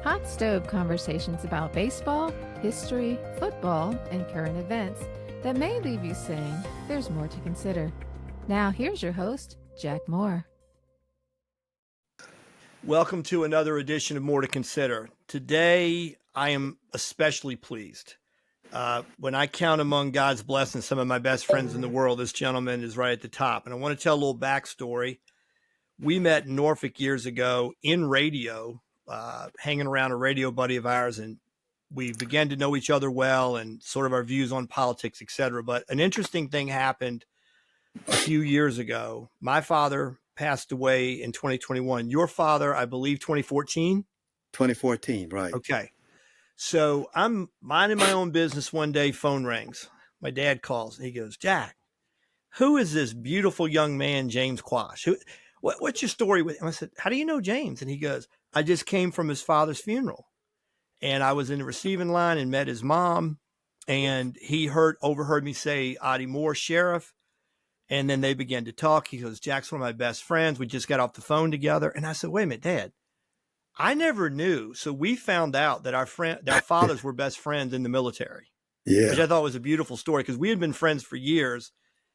Hot stove conversations about baseball, history, football, and current events that may leave you saying there's more to consider. Now, here's your host, Jack Moore. Welcome to another edition of More to Consider. Today, I am especially pleased. When I count among God's blessings some of my best friends in the world, this gentleman is right at the top. And I want to tell a little backstory. We met in Norfolk years ago in radio, hanging around a radio buddy of ours, and we began to know each other well and sort of our views on politics, et cetera. But an interesting thing happened a few years ago. My father passed away in 2021. Your father, I believe, 2014? 2014, right. Okay. So I'm minding my own business one day, phone rings. My dad calls and he goes, Jack, who is this beautiful young man, James Quash? What's your story with him? I said, how do you know James? And he goes, I just came from his father's funeral. And I was in the receiving line and met his mom. And he overheard me say, Audie Moore, sheriff. And then they began to talk. He goes, Jack's one of my best friends. We just got off the phone together. And I said, wait a minute, Dad. I never knew. So we found out that our fathers were best friends in the military, which I thought was a beautiful story because we had been friends for years.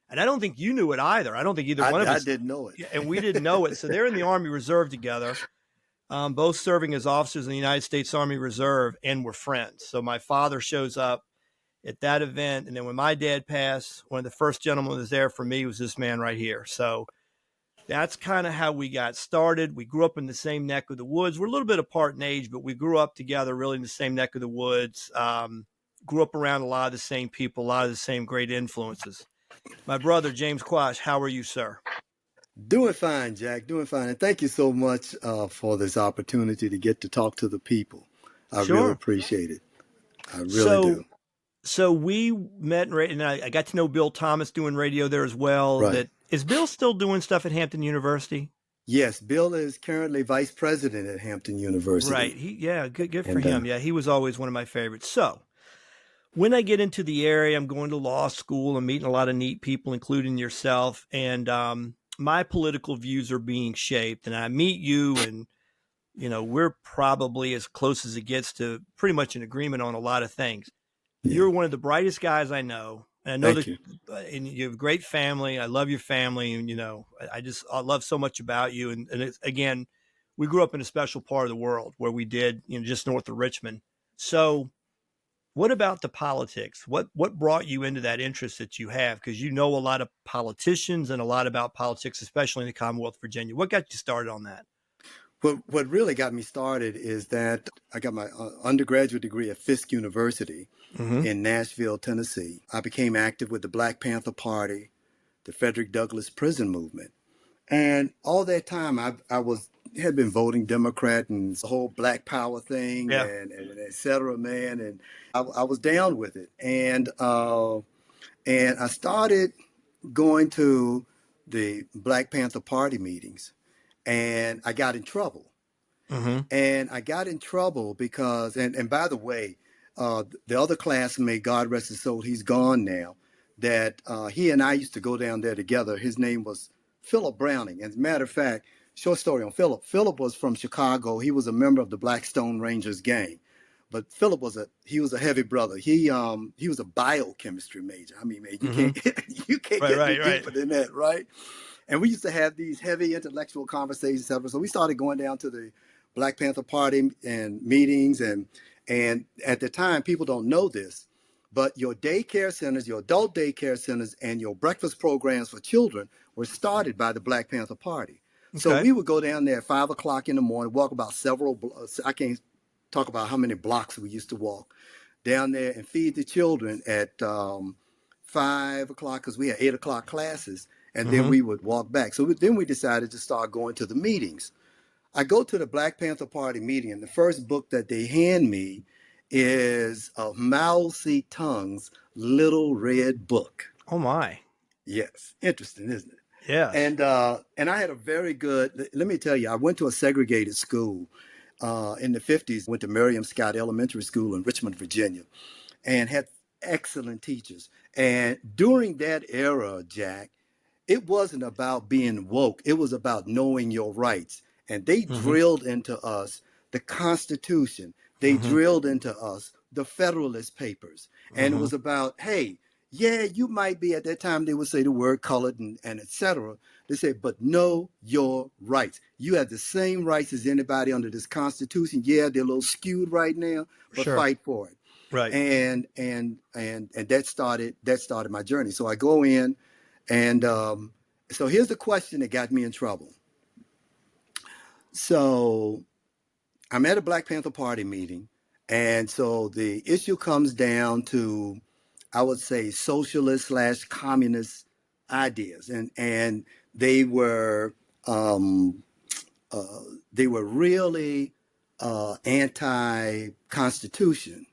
And I don't think you knew it either. I don't think either one of us. I didn't know it. And we didn't know it. So they're in the Army Reserve together, both serving as officers in the United States Army Reserve, and we're friends. So my father shows up at that event. And then when my dad passed, one of the first gentlemen that was there for me was this man right here. So that's kind of how we got started. We grew up in the same neck of the woods. We're a little bit apart in age, but we grew up together really in the same neck of the woods. Grew up around a lot of the same people, a lot of the same great influences. My brother, James Quash, how are you, sir? Doing fine, Jack, doing fine. And thank you so much for this opportunity to get to talk to the people. I really appreciate it. I really do. So we met, and I got to know Bill Thomas doing radio there as well. Right. Is Bill still doing stuff at Hampton University? Yes, Bill is currently vice president at Hampton University. Right. Good for him. Yeah, he was always one of my favorites. So when I get into the area, I'm going to law school. I'm meeting a lot of neat people, including yourself. And my political views are being shaped. And I meet you, and we're probably as close as it gets to pretty much an agreement on a lot of things. Yeah. You're one of the brightest guys I know. And I know that and you have a great family. I love your family. And, I love so much about you. And it's, again, we grew up in a special part of the world where we did, just north of Richmond. So what about the politics? What brought you into that interest that you have? Because you know a lot of politicians and a lot about politics, especially in the Commonwealth of Virginia. What got you started on that? What really got me started is that I got my undergraduate degree at Fisk University in Nashville, Tennessee. I became active with the Black Panther Party, the Frederick Douglass prison movement. And all that time, I had been voting Democrat and the whole Black Power thing and et cetera, man. And I was down with it. And I started going to the Black Panther Party meetings. And I got in trouble. And I got in trouble because, and by the way, the other classmate, God rest his soul, he's gone now, that he and I used to go down there together. His name was Philip Browning. As a matter of fact, short story on Philip. Philip was from Chicago. He was a member of the Blackstone Rangers gang. But Philip was a heavy brother. He was a biochemistry major. I mean, man, you can't get any deeper than that, right? And we used to have these heavy intellectual conversations, etc. So we started going down to the Black Panther Party and meetings. And at the time, people don't know this, but your daycare centers, your adult daycare centers, and your breakfast programs for children were started by the Black Panther Party. Okay. So we would go down there at 5 o'clock in the morning, walk about I can't talk about how many blocks we used to walk down there and feed the children at 5 o'clock because we had 8 o'clock classes. And then we would walk back. So then we decided to start going to the meetings. I go to the Black Panther Party meeting, and the first book that they hand me is Mao Zedong's Little Red Book. Oh, my. Yes. Interesting, isn't it? Yeah. And I had a very good, let me tell you, I went to a segregated school in the 50s, went to Miriam Scott Elementary School in Richmond, Virginia, and had excellent teachers. And during that era, Jack, it wasn't about being woke. It was about knowing your rights. And they drilled into us the Constitution. They drilled into us the Federalist Papers. And it was about, hey, yeah, you might be, at that time they would say the word colored and et cetera. They say, but know your rights. You have the same rights as anybody under this Constitution. Yeah, they're a little skewed right now, but fight for it. Right. And that started my journey. So I go in, and so here's the question that got me in trouble. So I'm at a Black Panther Party meeting, and so the issue comes down to, I would say, socialist / communist ideas, and they were really anti-Constitution.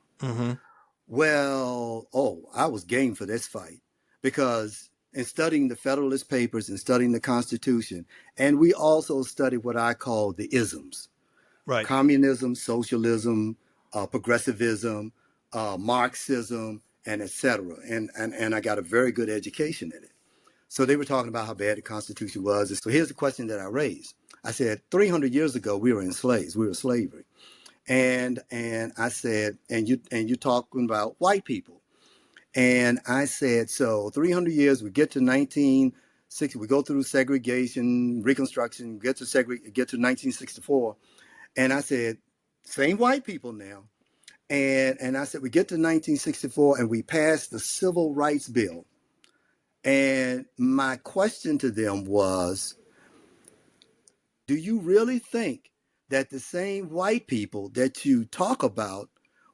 Well, I was game for this fight, because in studying the Federalist Papers and studying the Constitution, and we also studied what I call the isms. Right. Communism, socialism, progressivism, Marxism, and et cetera. And I got a very good education in it. So they were talking about how bad the Constitution was. So here's the question that I raised. I said, 300 years ago, we were enslaved. We were slavery. And I said, and you're talking about white people. And I said, so 300 years, we get to 1960, we go through segregation, Reconstruction, get to 1964. And I said, same white people now. And I said, we get to 1964 and we passed the Civil Rights Bill. And my question to them was, do you really think that the same white people that you talk about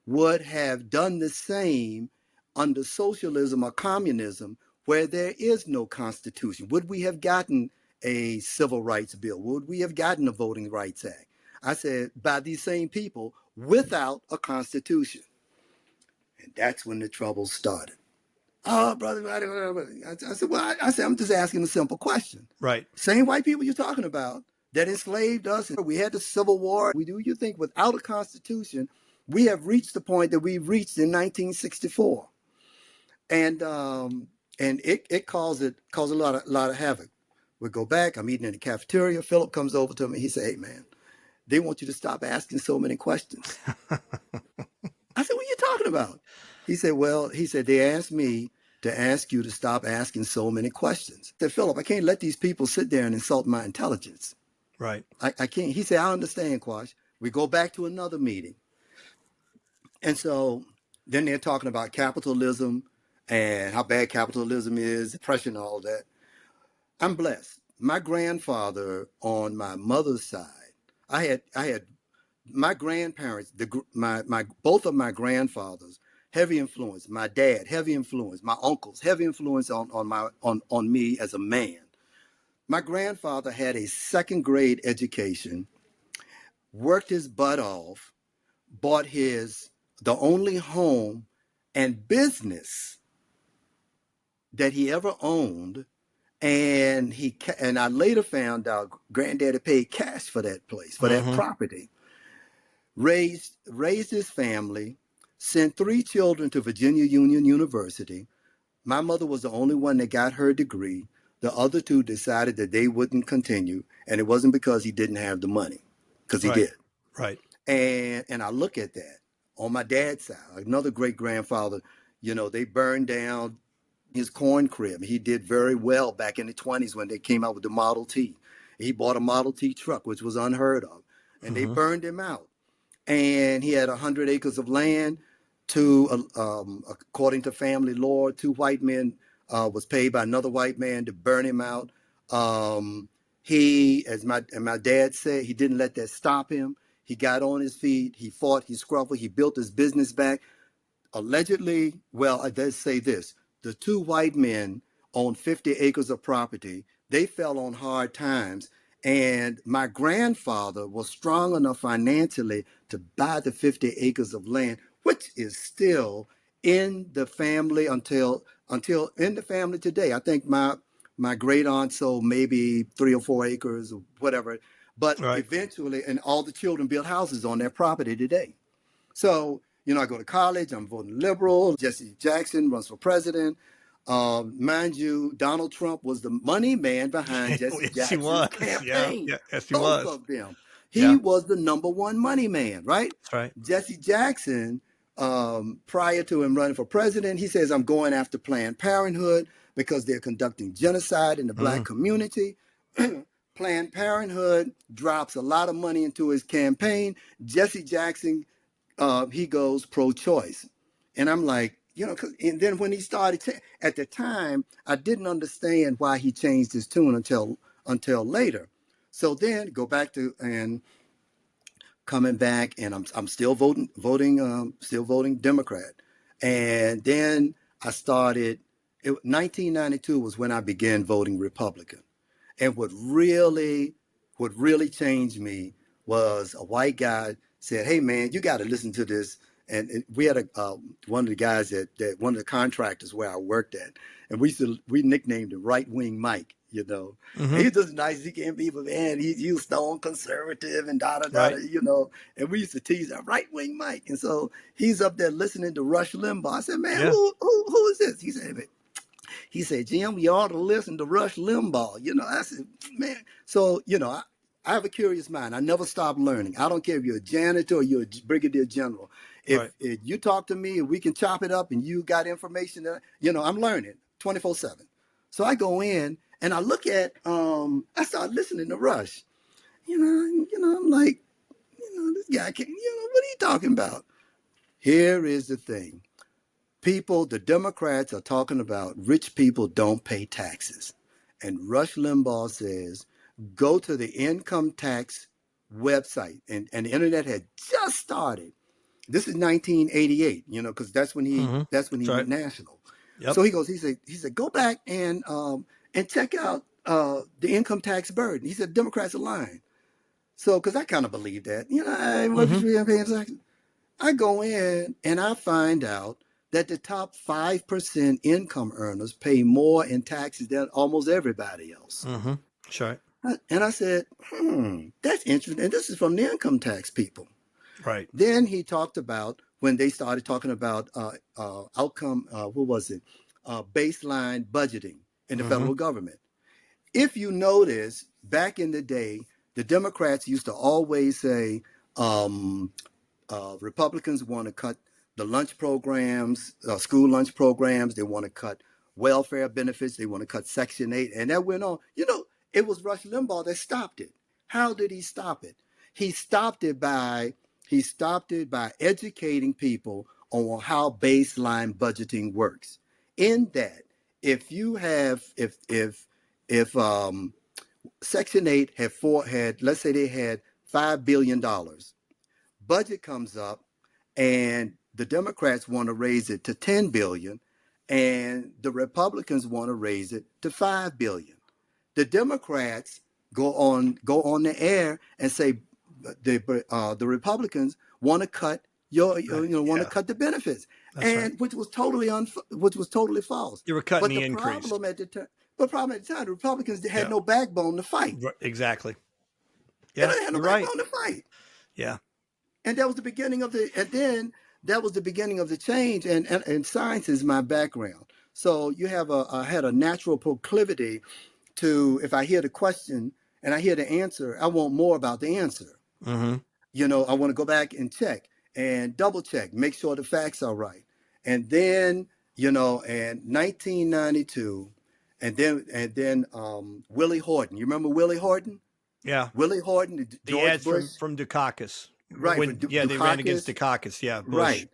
would have done the same under socialism or communism, where there is no Constitution? Would we have gotten a Civil Rights Bill? Would we have gotten a Voting Rights Act? I said, by these same people without a Constitution. And that's when the trouble started. Oh, brother, I said, well, I'm just asking a simple question. Right. Same white people you're talking about that enslaved us. We had the Civil War. Do you think without a Constitution, we have reached the point that we reached in 1964? And it caused a lot of havoc. We go back. I'm eating in the cafeteria. Philip comes over to me. He said, "Hey, man, they want you to stop asking so many questions." I said, "What are you talking about?" He said, they asked me to ask you to stop asking so many questions. I said, "Philip, I can't let these people sit there and insult my intelligence." Right. I can't. He said, "I understand, Quash." We go back to another meeting. And so then they're talking about capitalism and how bad capitalism is, oppression, all that. I'm blessed. My grandfather on my mother's side, I had my grandparents, both of my grandfathers, heavy influence. My dad, heavy influence. My uncles, heavy influence on me as a man. My grandfather had a second grade education, worked his butt off, bought the only home and business that he ever owned. And I later found out Granddaddy paid cash for that place, for that property. Raised his family, sent 3 children to Virginia Union University. My mother was the only one that got her degree. The other 2 decided that they wouldn't continue, and it wasn't because he didn't have the money, because he did. Right. And I look at that on my dad's side, another great grandfather. They burned down his corn crib. He did very well back in the 20s when they came out with the Model T. He bought a Model T truck, which was unheard of, and they burned him out. And he had 100 acres of land. According to family law, 2 white men was paid by another white man to burn him out. He, as my dad said, he didn't let that stop him. He got on his feet. He fought. He scruffled. He built his business back. Allegedly, well, let's say this. The 2 white men owned 50 acres of property. They fell on hard times. And my grandfather was strong enough financially to buy the 50 acres of land, which is still in the family until in the family today. I think my great aunt sold maybe 3 or 4 acres or whatever. But eventually, and all the children built houses on their property today. So, I go to college. I'm voting liberal. Jesse Jackson runs for president. Mind you, Donald Trump was the money man behind Jesse Jackson's campaign. Yes, he Both was. of them. He was the number one money man, right? That's right. Jesse Jackson, prior to him running for president, he says, I'm going after Planned Parenthood because they're conducting genocide in the black community. Planned Parenthood drops a lot of money into his campaign. Jesse Jackson, he goes pro-choice. And I'm like, and then when he started, at the time, I didn't understand why he changed his tune until later. So then go back to, and coming back, and I'm still voting Democrat. And then I started, 1992 was when I began voting Republican. And what really changed me was a white guy said, "Hey man, you got to listen to this." And we had one of the guys that one of the contractors where I worked at, and we nicknamed him Right Wing Mike. He's just nice. He can be, but man, he was stone conservative and da da da. And we used to tease him, Right Wing Mike. And so he's up there listening to Rush Limbaugh. I said, "Man, who is this?" He said, "Jim, you ought to listen to Rush Limbaugh." I said, "Man." So, I have a curious mind. I never stop learning. I don't care if you're a janitor or you're a brigadier general. If you talk to me and we can chop it up and you got information that, I'm learning 24/7. So I go in and I look at, I start listening to Rush. I'm like, this guy can't, what are you talking about? Here is the thing. The Democrats are talking about rich people don't pay taxes. And Rush Limbaugh says, go to the income tax website. And the internet had just started. This is 1988, because that's when he went national. Yep. So he said, go back and check out the income tax burden. He said, Democrats are lying. So, because I kind of believe that, I go in and I find out that the top 5% income earners pay more in taxes than almost everybody else. Sure. And I said, that's interesting. And this is from the income tax people. Right. Then he talked about when they started talking about baseline budgeting in the federal government. If you notice, back in the day, the Democrats used to always say, Republicans want to cut the lunch programs, school lunch programs. They want to cut welfare benefits. They want to cut Section 8. And that went on. It was Rush Limbaugh that stopped it. How did he stop it? He stopped it by educating people on how baseline budgeting works. In that, if Section 8 had let's say they had $5 billion, budget comes up and the Democrats want to raise it to 10 billion and the Republicans want to raise it to 5 billion. The Democrats go on the air and say the Republicans want to cut to cut the benefits. That's and right. which was totally false. You were cutting the increase. Problem at the time, the Republicans had no backbone to fight. Exactly. Yeah, they had no backbone to fight. Yeah. And that was the beginning of the change. And science is my background. So you have I had a natural proclivity to, if I hear the question and I hear the answer, I want more about the answer. I want to go back and check and double check, make sure the facts are right. And then, and 1992, and then Willie Horton. You remember Willie Horton? Yeah. Willie Horton, the ads Bush. From Dukakis. Right. They ran against Dukakis. Yeah. Bush.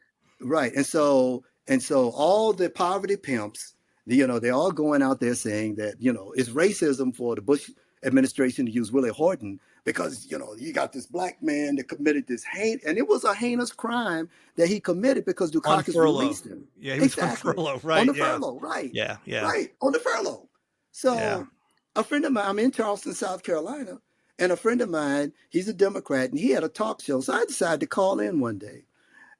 Right. And so all the poverty pimps, they're all going out there saying that, it's racism for the Bush administration to use Willie Horton because, you got this black man that committed this and it was a heinous crime that he committed because Dukakis released him. Yeah, he was on furlough, right? On the furlough, right. Yeah. Right, on the furlough. So a friend of mine, I'm in Charleston, South Carolina, and a friend of mine, he's a Democrat, and he had a talk show. So I decided to call in one day.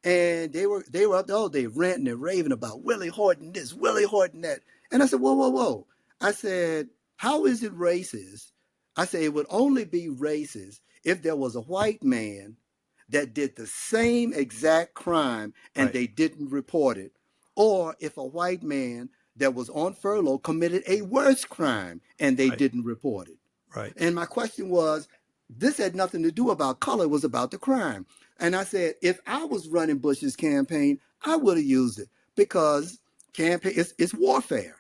And they were up there all day ranting and raving about Willie Horton this, Willie Horton that. And I said, whoa. I said, how is it racist? I said, it would only be racist if there was a white man that did the same exact crime and they didn't report it. Or if a white man that was on furlough committed a worse crime and they didn't report it. Right. And my question was, This had nothing to do about color. It was about the crime. And I said, if I was running Bush's campaign, I would have used it because campaign it's warfare.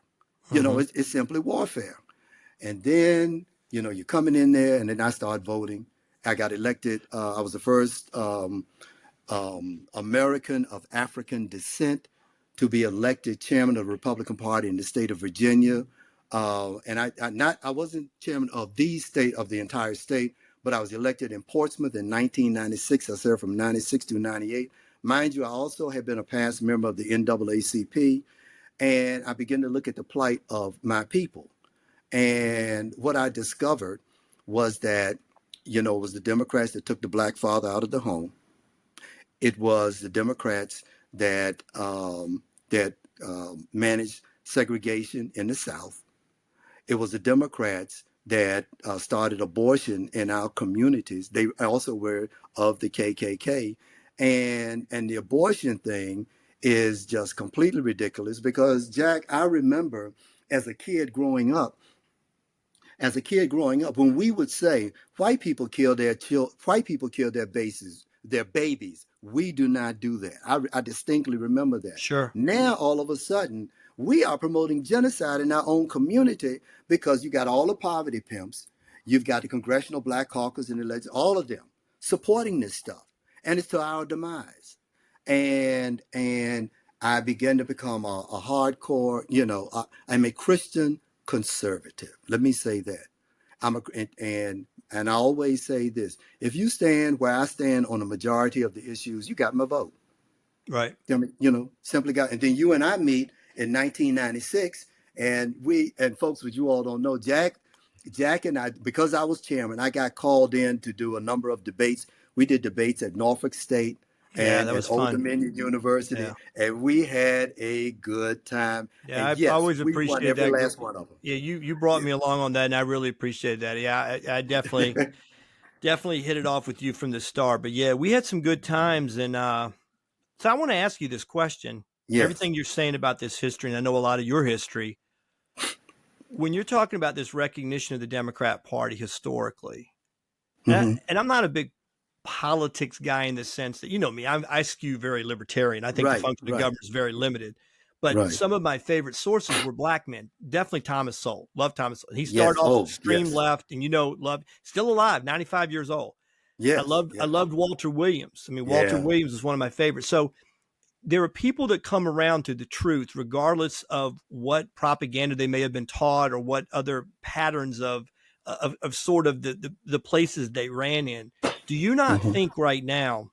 Mm-hmm. It's simply warfare. And then, you're coming in there, and then I started voting. I got elected. I was the first American of African descent to be elected chairman of the Republican Party in the state of Virginia. And I wasn't chairman of the state, of the entire state, but I was elected in Portsmouth in 1996. I served from 96 to 98. Mind you, I also had been a past member of the NAACP, and I began to look at the plight of my people. And what I discovered was that, it was the Democrats that took the black father out of the home. It was the Democrats that managed segregation in the South. It was the Democrats that started abortion in our communities. They also were of the KKK, and the abortion thing is just completely ridiculous because, Jack, I remember as a kid growing up, when we would say white people kill their babies, we do not do that. I distinctly remember that. Sure. Now, all of a sudden, we are promoting genocide in our own community because you got all the poverty pimps, you've got the Congressional Black Caucus and the all of them supporting this stuff, and it's to our demise. And I began to become a hardcore. I'm a Christian conservative. Let me say that. And I always say this: if you stand where I stand on the majority of the issues, you got my vote. Right. Simply got. And then you and I meet in 1996, and folks, what you all don't know, Jack and I, because I was chairman, I got called in to do a number of debates. We did debates at Norfolk State Yeah, and that at was Old fun. Dominion University, Yeah. and we had a good time. Yeah, And I yes, always we won appreciate every that. last one of them. Yeah, you brought me along on that, and I really appreciate that. Yeah, I definitely hit it off with you from the start. But yeah, we had some good times, and so I want to ask you this question. Yes. Everything you're saying about this history, and I know a lot of your history. When you're talking about this recognition of the Democrat Party historically, Mm-hmm. and I'm not a big politics guy in the sense that, you know me, I skew very libertarian. I think the Right. function of Right. government is very limited. But Right. some of my favorite sources were black men. Definitely Thomas Sowell. Love Thomas Sowell. He Yes. started off Oh, extreme yes. left, and love, still alive, 95 years old. Yes. I Yes. loved Walter Williams. I mean, Walter Yeah. Williams is one of my favorites. So there are people that come around to the truth, regardless of what propaganda they may have been taught or what other patterns of sort of the places they ran in. Do you not Mm-hmm. think right now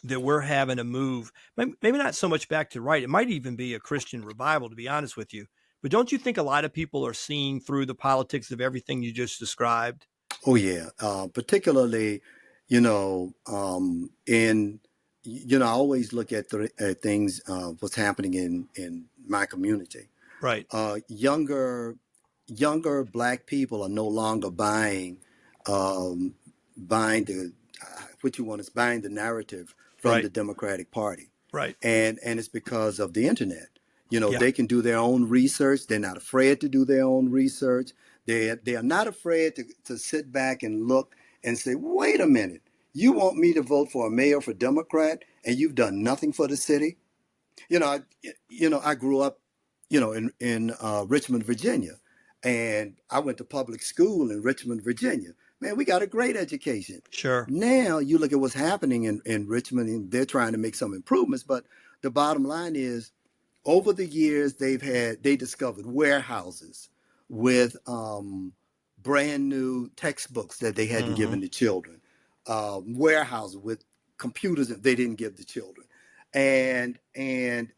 that we're having a move, maybe not so much back to right? It might even be a Christian revival, to be honest with you. But don't you think a lot of people are seeing through the politics of everything you just described? Oh, yeah. Particularly, you know, in I always look at things, what's happening in my community. Right, Younger black people are no longer um, buying the what you want is buying the narrative from right, the Democratic Party, right. and it's because of the internet. Yeah, They can do their own research. They're not afraid to do their own research. They are not afraid to sit back and look and say, wait a minute, you want me to vote for a mayor for Democrat and you've done nothing for the city? you know, I, I grew up, in Richmond, Virginia, and I went to public school in Richmond, Virginia. Man, we got a great education. sure. Now you look at what's happening in Richmond, and they're trying to make some improvements. But the bottom line is, over the years, they discovered warehouses with brand new textbooks that they hadn't Hmm. given the children, warehouses with computers that they didn't give the children, and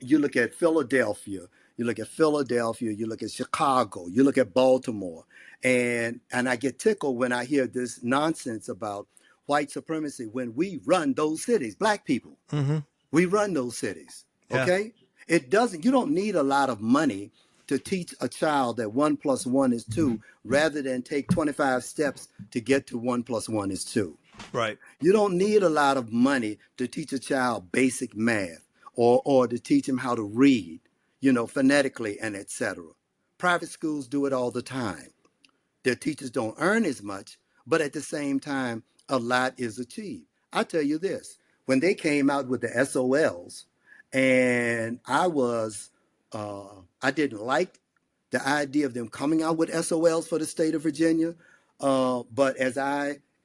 you look at Philadelphia, you look at Chicago, you look at Baltimore, and I get tickled when I hear this nonsense about white supremacy when we run those cities, black people. Hmm. We run those cities. Yeah, Okay? You don't need a lot of money to teach a child that 1+1 is 2 rather than take 25 steps to get to 1+1 is 2. right. You don't need a lot of money to teach a child basic math or to teach him how to read, phonetically and etc. Private schools do it all the time. Their teachers don't earn as much, but at the same time, a lot is achieved. I tell you this, when they came out with the SOLs, and I didn't like the idea of them coming out with SOLs for the state of Virginia. But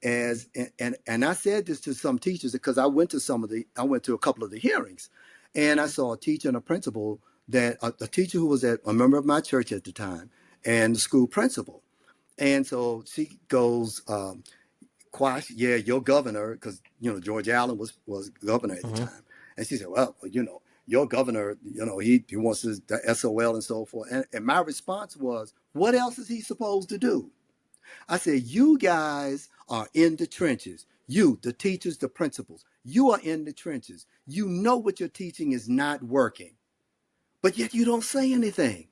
and I said this to some teachers because I went to a couple of the hearings, and I saw a teacher and a principal that a teacher who was a member of my church at the time, and the school principal. And so she goes, Quash, yeah, your governor, because George Allen was governor at the time, and she said, well, your governor, he wants the SOL and so forth. And my response was, what else is he supposed to do? I said, you guys are in the trenches. You, the teachers, the principals, you are in the trenches. You know what you're teaching is not working, but yet you don't say anything.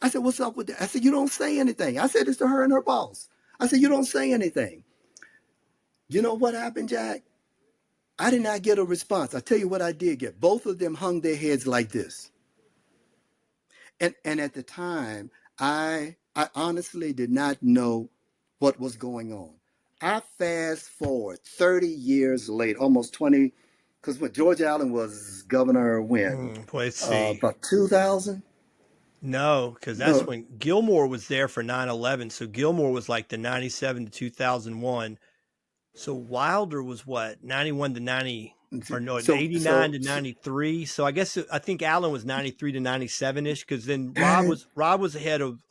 I said, what's up with that? I said, you don't say anything. I said this to her and her boss. I said, you don't say anything. You know what happened, Jack? I did not get a response. I tell you what I did get. Both of them hung their heads like this. And at the time, I honestly did not know what was going on. I fast forward 30 years later, almost 20, because when George Allen was governor when? Let's see. About 2000? No, because that's when Gilmore was there for 9/11. So Gilmore was like the 97 to 2001. So Wilder was what, 91 to 90, or no, 89 to 93. So I think Allen was 93 to 97-ish, because then Rob was ahead of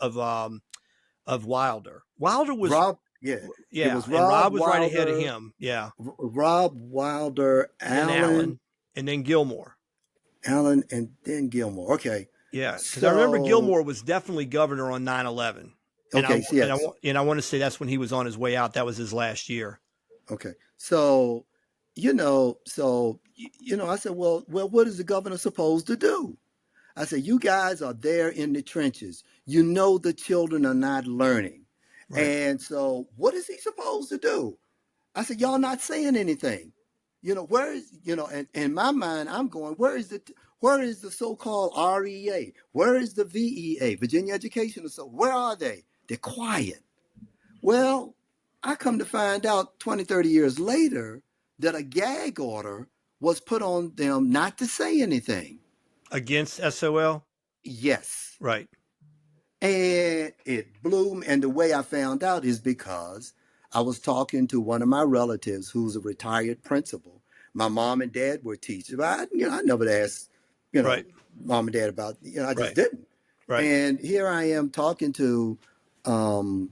Wilder. Wilder was Rob, yeah. It was Rob, and Rob was Wilder, right ahead of him. Yeah. Rob, Wilder, Allen, and then Gilmore. Allen, and then Gilmore. Okay. Yeah, because I remember Gilmore was definitely governor on 9/11. Okay, yes. And I want to say that's when he was on his way out. That was his last year. Okay. So, I said, well, what is the governor supposed to do? I said, you guys are there in the trenches. You know the children are not learning. Right. And so what is he supposed to do? I said, y'all not saying anything. Where is, and in my mind, I'm going, where is the so-called REA? Where is the VEA, Virginia Education Association? Where are they? They're quiet. Well, I come to find out 20, 30 years later that a gag order was put on them not to say anything. Against SOL? Yes. Right. And it blew me. And the way I found out is because I was talking to one of my relatives who's a retired principal. My mom and dad were teachers. But I never asked, right. mom and dad about, I just didn't. Right. And here I am talking to my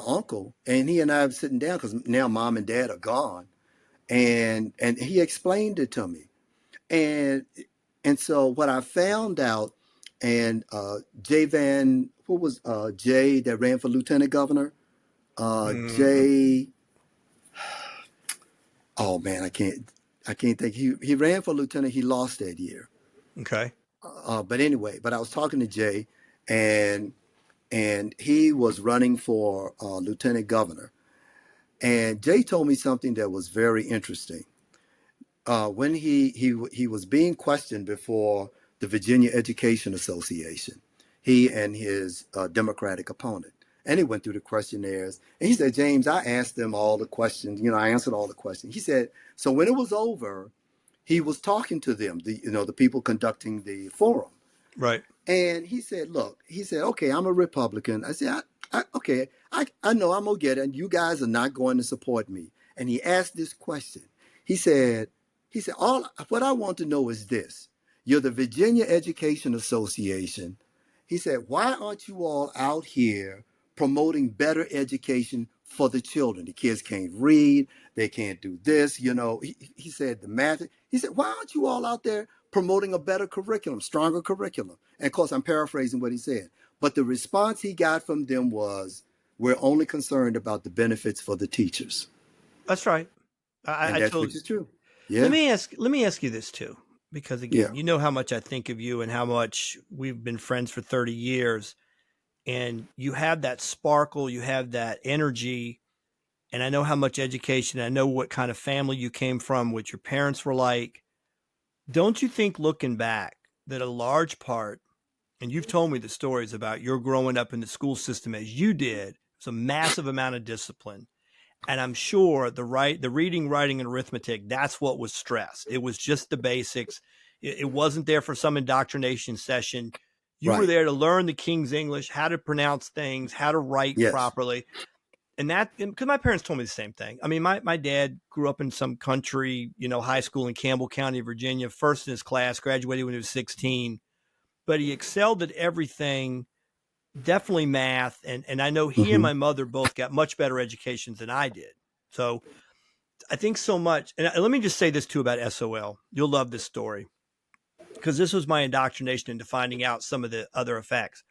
uncle, and he and I are sitting down because now mom and dad are gone. And he explained it to me. And so what I found out, and Jay that ran for lieutenant governor? Jay, oh man, I can't think. He ran for lieutenant. He lost that year. Okay. But anyway, I was talking to Jay, and he was running for lieutenant governor. And Jay told me something that was very interesting. When he was being questioned before the Virginia Education Association, he and his Democratic opponent, and he went through the questionnaires. And he said, James, I asked them all the questions. I answered all the questions. He said, so when it was over, he was talking to them, the people conducting the forum. Right. And he said, look, okay, I'm a Republican. I said, okay, I know I'm going to get it. And you guys are not going to support me. And he asked this question. He said, what I want to know is this. You're the Virginia Education Association. He said, why aren't you all out here promoting better education for the children? The kids can't read. They can't do this. He said the math. He said, why aren't you all out there promoting a better curriculum, stronger curriculum? And of course, I'm paraphrasing what he said. But the response he got from them was, we're only concerned about the benefits for the teachers. That's right. Which is true. Yeah. Let me ask you this too, because again, you know how much I think of you and how much we've been friends for 30 years, and you have that sparkle, you have that energy, and I know how much education, I know what kind of family you came from, what your parents were like. Don't you think, looking back, that a large part, and you've told me the stories about your growing up in the school system as you did, It's a massive amount of discipline. And I'm sure the reading, writing, and arithmetic, that's what was stressed. It was just the basics. It wasn't there for some indoctrination session. You were Right. there to learn the King's English, how to pronounce things, how to write Yes. properly. And that, because my parents told me the same thing. I mean, my dad grew up in some country, high school in Campbell County, Virginia, first in his class, graduated when he was 16, but he excelled at everything, definitely math. And I know he and my mother both got much better educations than I did. So I think so much. And let me just say this too about SOL. You'll love this story because this was my indoctrination into finding out some of the other effects.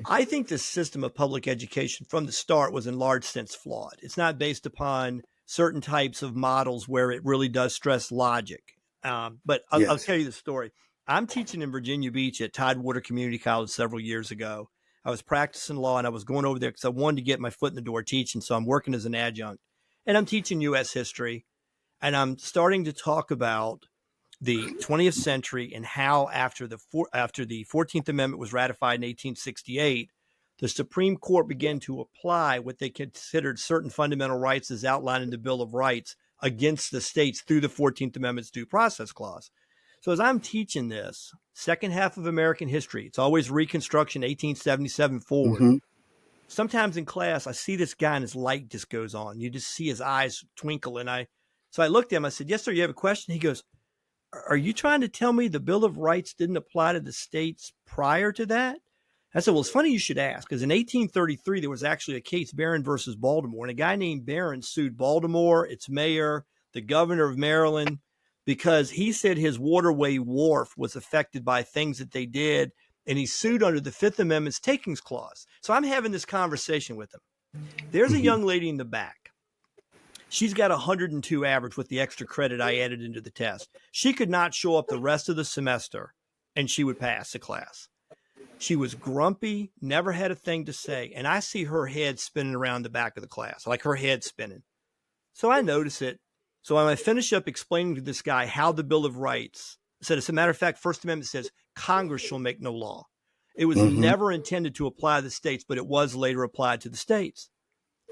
I think the system of public education from the start was in large sense flawed. It's not based upon certain types of models where it really does stress logic. But I'll tell you the story. I'm teaching in Virginia Beach at Tidewater Community College several years ago. I was practicing law and I was going over there because I wanted to get my foot in the door teaching. So I'm working as an adjunct and I'm teaching U.S. history and I'm starting to talk about the 20th century and how after the 14th Amendment was ratified in 1868, the Supreme Court began to apply what they considered certain fundamental rights as outlined in the Bill of Rights against the states through the 14th Amendment's Due Process Clause. So as I'm teaching this, second half of American history, it's always Reconstruction, 1877 forward. Sometimes in class, I see this guy and his light just goes on. You just see his eyes twinkle. So I looked at him, I said, "Yes, sir, you have a question?" He goes, "Are you trying to tell me the Bill of Rights didn't apply to the states prior to that?" I said, "Well, it's funny you should ask, because in 1833, there was actually a case, Barron versus Baltimore, and a guy named Barron sued Baltimore, its mayor, the governor of Maryland, because he said his waterway wharf was affected by things that they did, and he sued under the Fifth Amendment's takings clause." So I'm having this conversation with him. There's a young lady in the back. She's got 102 average with the extra credit I added into the test. She could not show up the rest of the semester and she would pass the class. She was grumpy, never had a thing to say. And I see her head spinning around the back of the class, like her head spinning. So I notice it. So when I finish up explaining to this guy how the Bill of Rights said, as a matter of fact, First Amendment says Congress shall make no law. It was never intended to apply to the states, but it was later applied to the states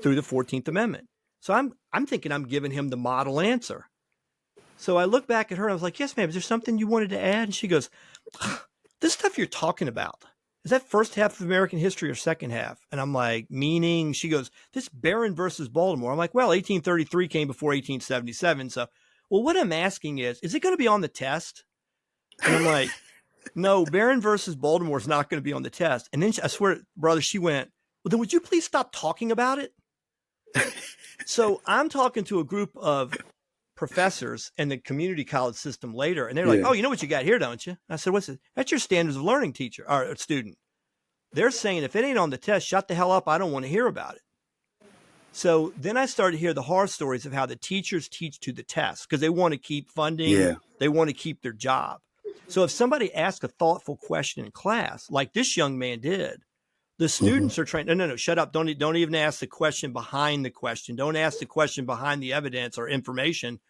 through the 14th Amendment. So I'm thinking I'm giving him the model answer. So I look back at her and I was like, "Yes, ma'am, is there something you wanted to add?" And she goes, "This stuff you're talking about, is that first half of American history or second half?" And I'm like, "Meaning?" She goes, "This Barron versus Baltimore." I'm like, "Well, 1833 came before 1877. So, well, what I'm asking is it going to be on the test?" And I'm like, "No, Barron versus Baltimore is not going to be on the test." And then I swear, brother, she went, "Well, then would you please stop talking about it?" So I'm talking to a group of professors in the community college system later, and they're like, "Oh, you know what you got here, don't you?" I said, "What's it?" "That's your standards of learning teacher or student." They're saying, "If it ain't on the test, shut the hell up. I don't want to hear about it." So then I started to hear the horror stories of how the teachers teach to the test because they want to keep funding. They want to keep their job. So if somebody asks a thoughtful question in class, like this young man did, the students are trained. No, shut up. Don't even ask the question behind the question. Don't ask the question behind the evidence or information.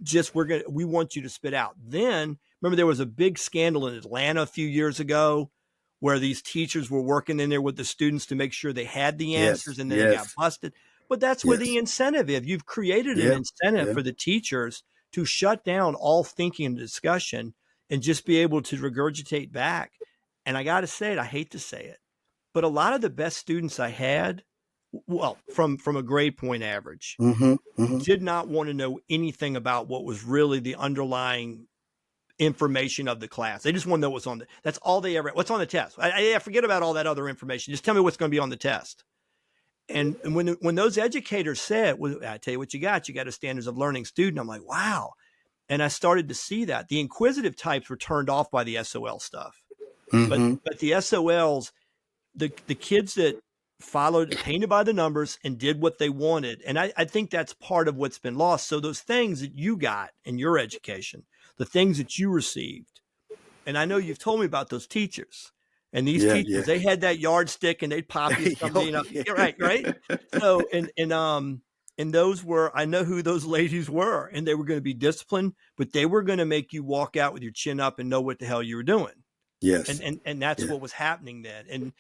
Just we want you to spit out. Then remember there was a big scandal in Atlanta a few years ago where these teachers were working in there with the students to make sure they had the answers and then they got busted. But that's where the incentive is. You've created an incentive for the teachers to shut down all thinking and discussion and just be able to regurgitate back. And I got to say it, I hate to say it, but a lot of the best students I had, well, from a grade point average, did not want to know anything about what was really the underlying information of the class. They just want to know what's on that's all they ever, what's on the test. I forget about all that other information. Just tell me what's going to be on the test. And when those educators said, "Well, I tell you what you got a standards of learning student," I'm like, wow. And I started to see that the inquisitive types were turned off by the SOL stuff, but the SOLs, the kids that followed, painted by the numbers and did what they wanted. And I think that's part of what's been lost. So those things that you got in your education, the things that you received, and I know you've told me about those teachers and these teachers, they had that yardstick and they'd pop you something up. Right. So, and those were, I know who those ladies were, and they were going to be disciplined, but they were going to make you walk out with your chin up and know what the hell you were doing. Yes. And that's what was happening then.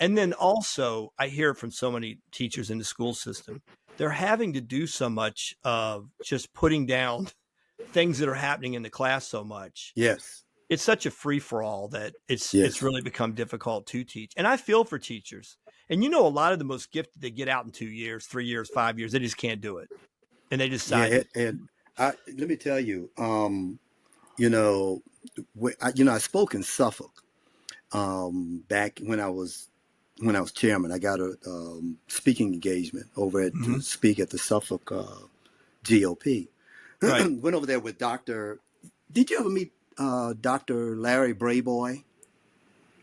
And then also, I hear from so many teachers in the school system, they're having to do so much of just putting down things that are happening in the class so much. Yes. It's such a free for all that it's Yes. really become difficult to teach. And I feel for teachers. And a lot of the most gifted, they get out in 2 years, 3 years, 5 years, they just can't do it. And they decide Yeah. to. And let me tell you, you know, I spoke in Suffolk back when I was chairman. I got a speaking engagement over to Mhm. speak at the Suffolk GOP. Right. Went over there with Dr. Did you ever meet Dr. Larry Brayboy?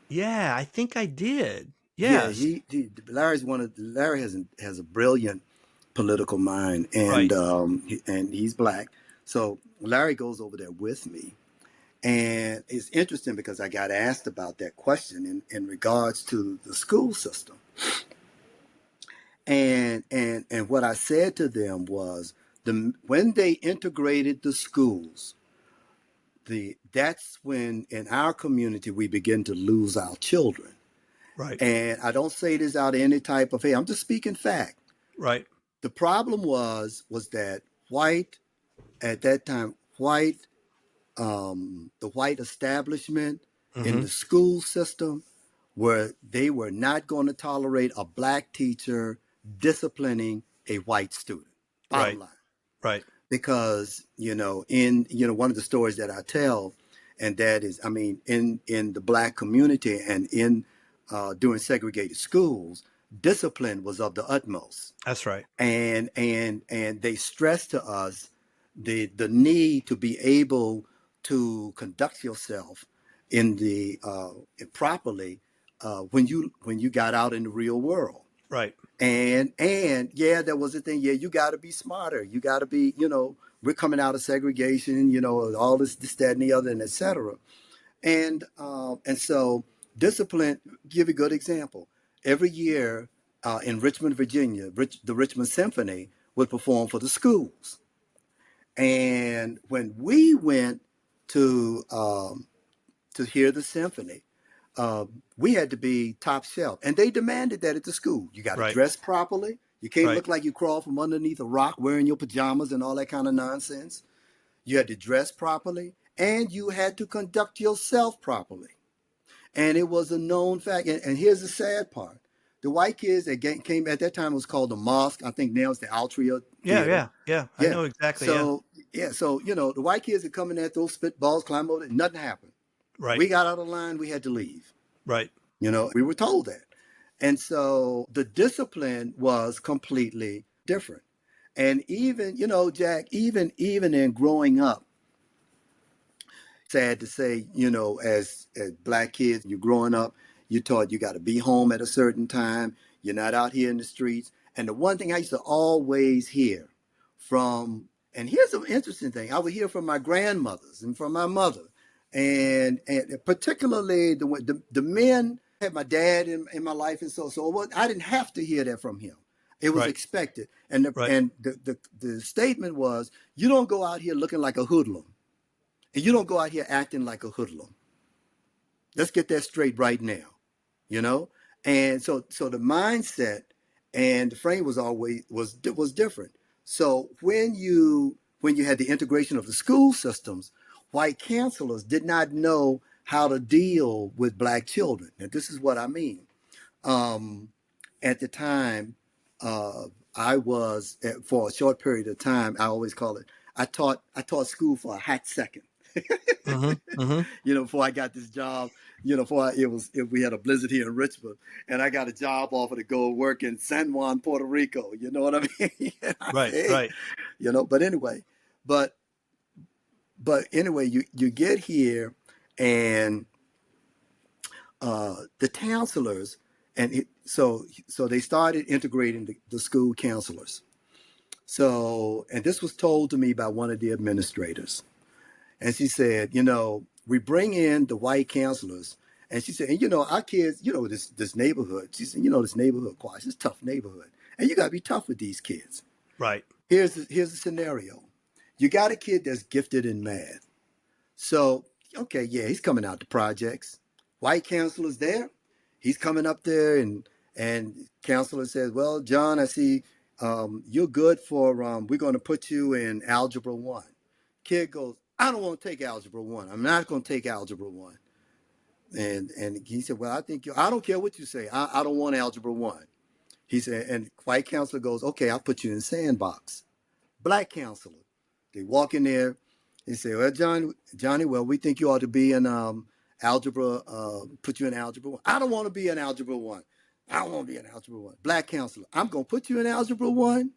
Yeah, I think I did. Yeah, Yes. Larry has a brilliant political mind, Right. and he's black. So Larry goes over there with me, and it's interesting because I got asked about that question in regards to the school system, and what I said to them was when they integrated the schools, that's when in our community we begin to lose our children. Right. And I don't say this out of any type of, hey, I'm just speaking fact. Right. The problem was that white at that time, the white establishment in Hmm. the school system, where they were not going to tolerate a black teacher disciplining a white student. Bottom Right. line, Right. because in one of the stories that I tell, and that is, I mean, in the black community and in during segregated schools, discipline was of the utmost, That's right. and they stressed to us the need to be able to conduct yourself in the properly when you got out in the real world. Right. And yeah, there was a thing. Yeah, you got to be smarter. You got to be, we're coming out of segregation, all this, that, and the other, and et cetera. And so discipline. Give a good example. Every year in Richmond, Virginia, the Richmond Symphony would perform for the schools. And when we went to hear the symphony, we had to be top shelf, and they demanded that at the school. You got to Right. dress properly. You can't Right. look like you crawled from underneath a rock wearing your pajamas and all that kind of nonsense. You had to dress properly, and you had to conduct yourself properly. And it was a known fact. And here's the sad part: the white kids that came at that time, it was called the Mosque. I think now it's the Altria Yeah. Theater. Yeah. Yeah. I Yeah. know exactly. Yeah. So yeah. So the white kids that come in there, throw spitballs, climb over it. Nothing happened. Right. We got out of line. We had to leave. Right. We were told that. And so the discipline was completely different. And even, Jack, even in growing up, sad to say, as black kids, you're growing up, you're taught you got to be home at a certain time. You're not out here in the streets. And the one thing I used to always hear and here's an interesting thing, I would hear from my grandmothers and from my mother, and particularly the men. I had my dad in my life, and so I didn't have to hear that from him. It was Right. expected, and Right. the statement was, you don't go out here looking like a hoodlum, and you don't go out here acting like a hoodlum. Let's get that straight right now, you know. And so the mindset and the frame was different. So when you had the integration of the school systems, white counselors did not know how to deal with black children. And this is what I mean. Um, at the time, uh, I was for a short period of time. I always call it. I taught school for a hot second. Hmm. Hmm. Before I got this job, we had a blizzard here in Richmond, and I got a job offer to go work in San Juan, Puerto Rico. You know what I mean? And I Right. said, hey, Right. but anyway, but anyway, you get here, and the counselors, so they started integrating the school counselors. So, and this was told to me by one of the administrators. And she said, we bring in the white counselors. And she said, and our kids, this neighborhood. She said, this neighborhood, Quash, it's a tough neighborhood. And you got to be tough with these kids. Right. Here's the scenario. You got a kid that's gifted in math. So, okay, yeah, he's coming out the projects. White counselors there. he's coming up there, and counselor says, well, John, I see you're good for, we're going to put you in Algebra 1. Kid goes, I don't want to take Algebra 1. I'm not going to take Algebra 1. And he said, well, I don't care what you say. I don't want Algebra 1. He said, and white counselor goes, okay, I'll put you in sandbox. Black counselor, they walk in there. He said, well, Johnny, well, we think you ought to be in algebra, put you in Algebra 1. I don't want to be in Algebra 1. I don't want to be in Algebra 1. Black counselor, I'm going to put you in Algebra 1,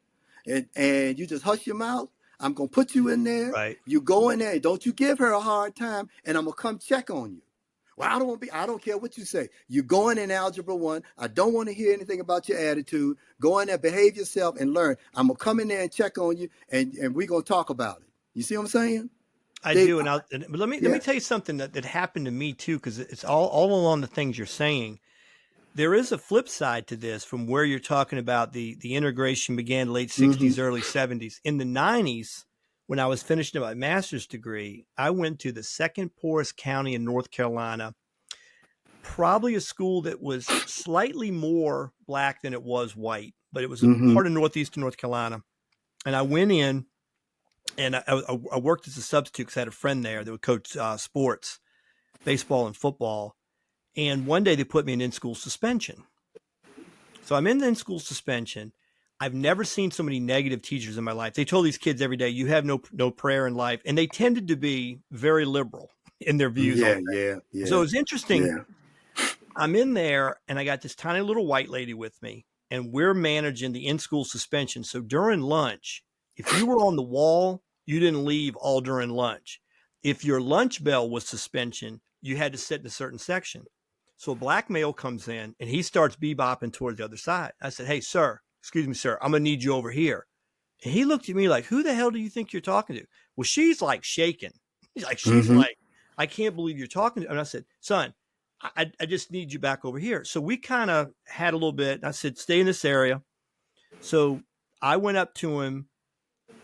and you just hush your mouth. I'm going to put you in there. Right. You go in there. Don't you give her a hard time, and I'm going to come check on you. Well, I don't care what you say. You're going in Algebra 1. I don't want to hear anything about your attitude. Go in there, behave yourself, and learn. I'm going to come in there and check on you, and we're going to talk about it. You see what I'm saying? I do. But let me tell you something that happened to me too, because it's all along the things you're saying. There is a flip side to this from where you're talking about the integration began late 60s, early 70s. In the 90s, when I was finishing my master's degree, I went to the second poorest county in North Carolina, probably a school that was slightly more black than it was white, but it was a part of northeastern North Carolina. And I went in and I worked as a substitute because I had a friend there that would coach sports, baseball and football. And one day they put me in in-school suspension. So I'm in school suspension. I've never seen so many negative teachers in my life. They told these kids every day, you have no prayer in life. And they tended to be very liberal in their views. Yeah. So it was interesting. Yeah. I'm in there and I got this tiny little white lady with me and we're managing the in-school suspension. So during lunch, if you were on the wall, you didn't leave all during lunch. If your lunch bell was suspension, you had to sit in a certain section. So a black male comes in and he starts bebopping toward the other side. I said, hey, sir, excuse me, sir, I'm going to need you over here. And he looked at me like, who the hell do you think you're talking to? Well, she's like shaking. She's like, I can't believe you're talking to. And I said, son, I just need you back over here. So we kind of had a little bit. I said, stay in this area. So I went up to him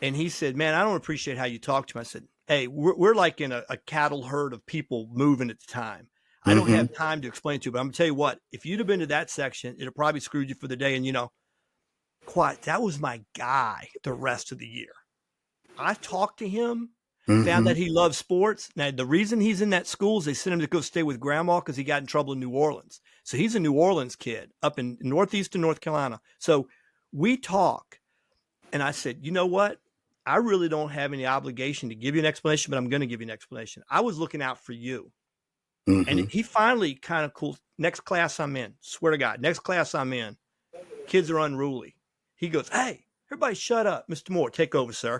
and he said, man, I don't appreciate how you talk to him. I said, hey, we're like in a cattle herd of people moving at the time. I don't have time to explain to you, but I'm going to tell you what, if you'd have been to that section, it'd have probably screwed you for the day. And, Quash, that was my guy the rest of the year. I talked to him, found that he loves sports. Now, the reason he's in that school is they sent him to go stay with grandma because he got in trouble in New Orleans. So he's a New Orleans kid up in northeastern North Carolina. So we talk, and I said, you know what? I really don't have any obligation to give you an explanation, but I'm going to give you an explanation. I was looking out for you. And he finally kind of cool. Next class I'm in, swear to God, next class I'm in, kids are unruly. He goes, hey, everybody shut up. Mr. Moore, take over, sir.